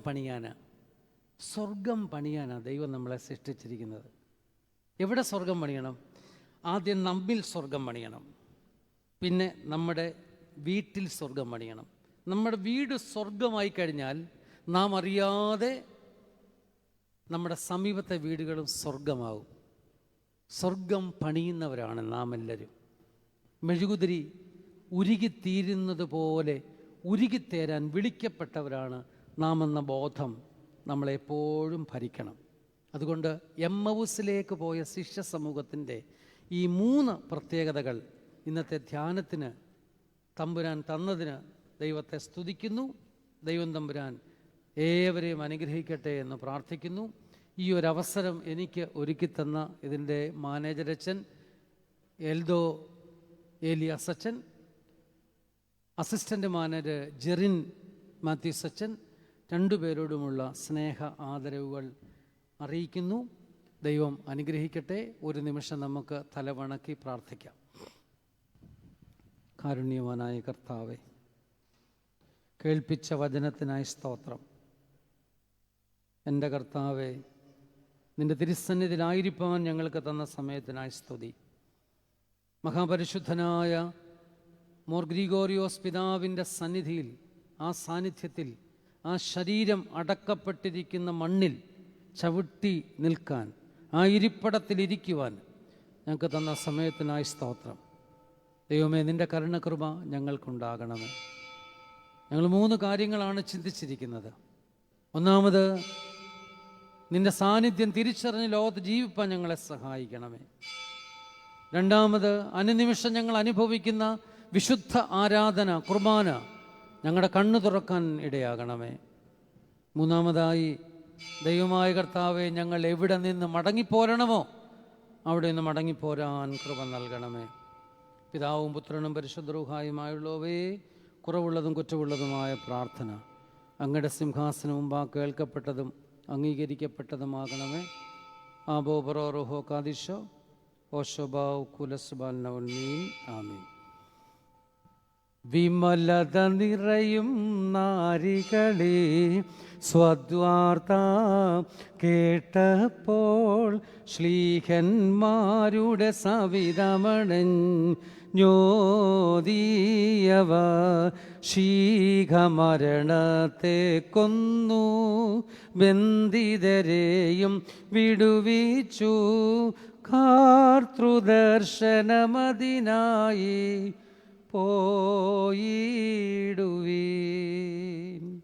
പണിയാനാണ് ദൈവം നമ്മളെ സൃഷ്ടിച്ചിരിക്കുന്നത്. എവിടെ സ്വർഗം പണിയണം? ആദ്യം നമ്മിൽ സ്വർഗം പണിയണം, പിന്നെ നമ്മുടെ വീട്ടിൽ സ്വർഗം പണിയണം. നമ്മുടെ വീട് സ്വർഗമായി കഴിഞ്ഞാൽ നാം അറിയാതെ നമ്മുടെ സമീപത്തെ വീടുകളും സ്വർഗമാവും. സ്വർഗം പണിയുന്നവരാണ് നാം എല്ലാവരും. മെഴുകുതിരി ഉരുകിത്തീരുന്നത് പോലെ ഉരുകിത്തേരാൻ വിളിക്കപ്പെട്ടവരാണ് നാം എന്ന ബോധം നമ്മളെപ്പോഴും ഭരിക്കണം. അതുകൊണ്ട് എമ്മവുസിലേക്ക് പോയ ശിഷ്യ സമൂഹത്തിൻ്റെ ഈ 3 പ്രത്യേകതകൾ ഇന്നത്തെ ധ്യാനത്തിന് തമ്പുരാൻ തന്നതിന് ദൈവത്തെ സ്തുതിക്കുന്നു. ദൈവം തമ്പുരാൻ ഏവരെയും അനുഗ്രഹിക്കട്ടെ എന്ന് പ്രാർത്ഥിക്കുന്നു. ഈ ഒരവസരം എനിക്ക് ഒരുക്കിത്തന്ന ഇതിൻ്റെ മാനേജരച്ചൻ എൽദോ ഏലിയാസ് അച്ചൻ, അസിസ്റ്റൻ്റ് മാനേജർ ജെറിൻ മാത്യൂസ് അച്ചൻ, 2 പേരോടുമുള്ള സ്നേഹ ആദരവുകൾ അറിയിക്കുന്നു. ദൈവം അനുഗ്രഹിക്കട്ടെ. ഒരു നിമിഷം നമുക്ക് തലവണക്കി പ്രാർത്ഥിക്കാം. കാരുണ്യവാനായ കർത്താവേ, കേൾപ്പിച്ച വചനത്തിനായി സ്തോത്രം. എൻ്റെ കർത്താവേ, നിൻ്റെ തിരുസന്നിധിയിലായിരിക്കാൻ ഞങ്ങൾക്ക് തന്ന സമയത്തിനായി സ്തുതി. മഹാപരിശുദ്ധനായ മോർ ഗ്രിഗോറിയോസ് പിതാവിൻ്റെ സന്നിധിയിൽ, ആ സാന്നിധ്യത്തിൽ, ആ ശരീരം അടക്കപ്പെട്ടിരിക്കുന്ന മണ്ണിൽ ചവിട്ടി നിൽക്കാൻ, ആ ഇരിപ്പിടത്തിലിരിക്കുവാൻ ഞങ്ങൾക്ക് തന്ന സമയത്തിനായി സ്തോത്രം. ദൈവമേ, നിൻ്റെ കരുണകൃപ ഞങ്ങൾക്കുണ്ടാകണമേ. ഞങ്ങൾ 3 കാര്യങ്ങളാണ് ചിന്തിച്ചിരിക്കുന്നത്. ഒന്നാമത്, നിൻ്റെ സാന്നിധ്യം തിരിച്ചറിഞ്ഞ് ലോകത്ത് ജീവിപ്പാൻ ഞങ്ങളെ സഹായിക്കണമേ. 2ാമത്, അനുനിമിഷം ഞങ്ങൾ അനുഭവിക്കുന്ന വിശുദ്ധ ആരാധന, കുർബാന ഞങ്ങളുടെ കണ്ണു തുറക്കാൻ ഇടയാകണമേ. 3ാമതായി, ദൈവമായ കർത്താവെ, ഞങ്ങൾ എവിടെ നിന്ന് മടങ്ങിപ്പോരണമോ അവിടെ നിന്ന് മടങ്ങിപ്പോരാൻ കൃപ നൽകണമേ. പിതാവും പുത്രനും പരിശുദ്ധ രൂഹായുമായുള്ളവയെ, കുറവുള്ളതും കുറ്റമുള്ളതുമായ പ്രാർത്ഥന അങ്ങയുടെ സിംഹാസനം മുമ്പാ കേൾക്കപ്പെട്ടതും അംഗീകരിക്കപ്പെട്ടതുമാകണമേ. ആബോ ബറോ റോഹോ കാദിഷോ ഓശോബാവ് കുലസ്ബാൽ നവൽമീൻ ആമീൻ. വിമലത നിറയും നാരികളെ, സ്വദ്വാർത്ത കേട്ടപ്പോൾ ശ്ലീഹന്മാരുടെ സവിതമണൻ ഞോദിയവ ശീഘമരണത്തെ കൊന്നു, ബന്ധിതരെയും വിടുവിച്ചു, കാർത്തൃദർശനമതിനായി പോയിടുവീൻ.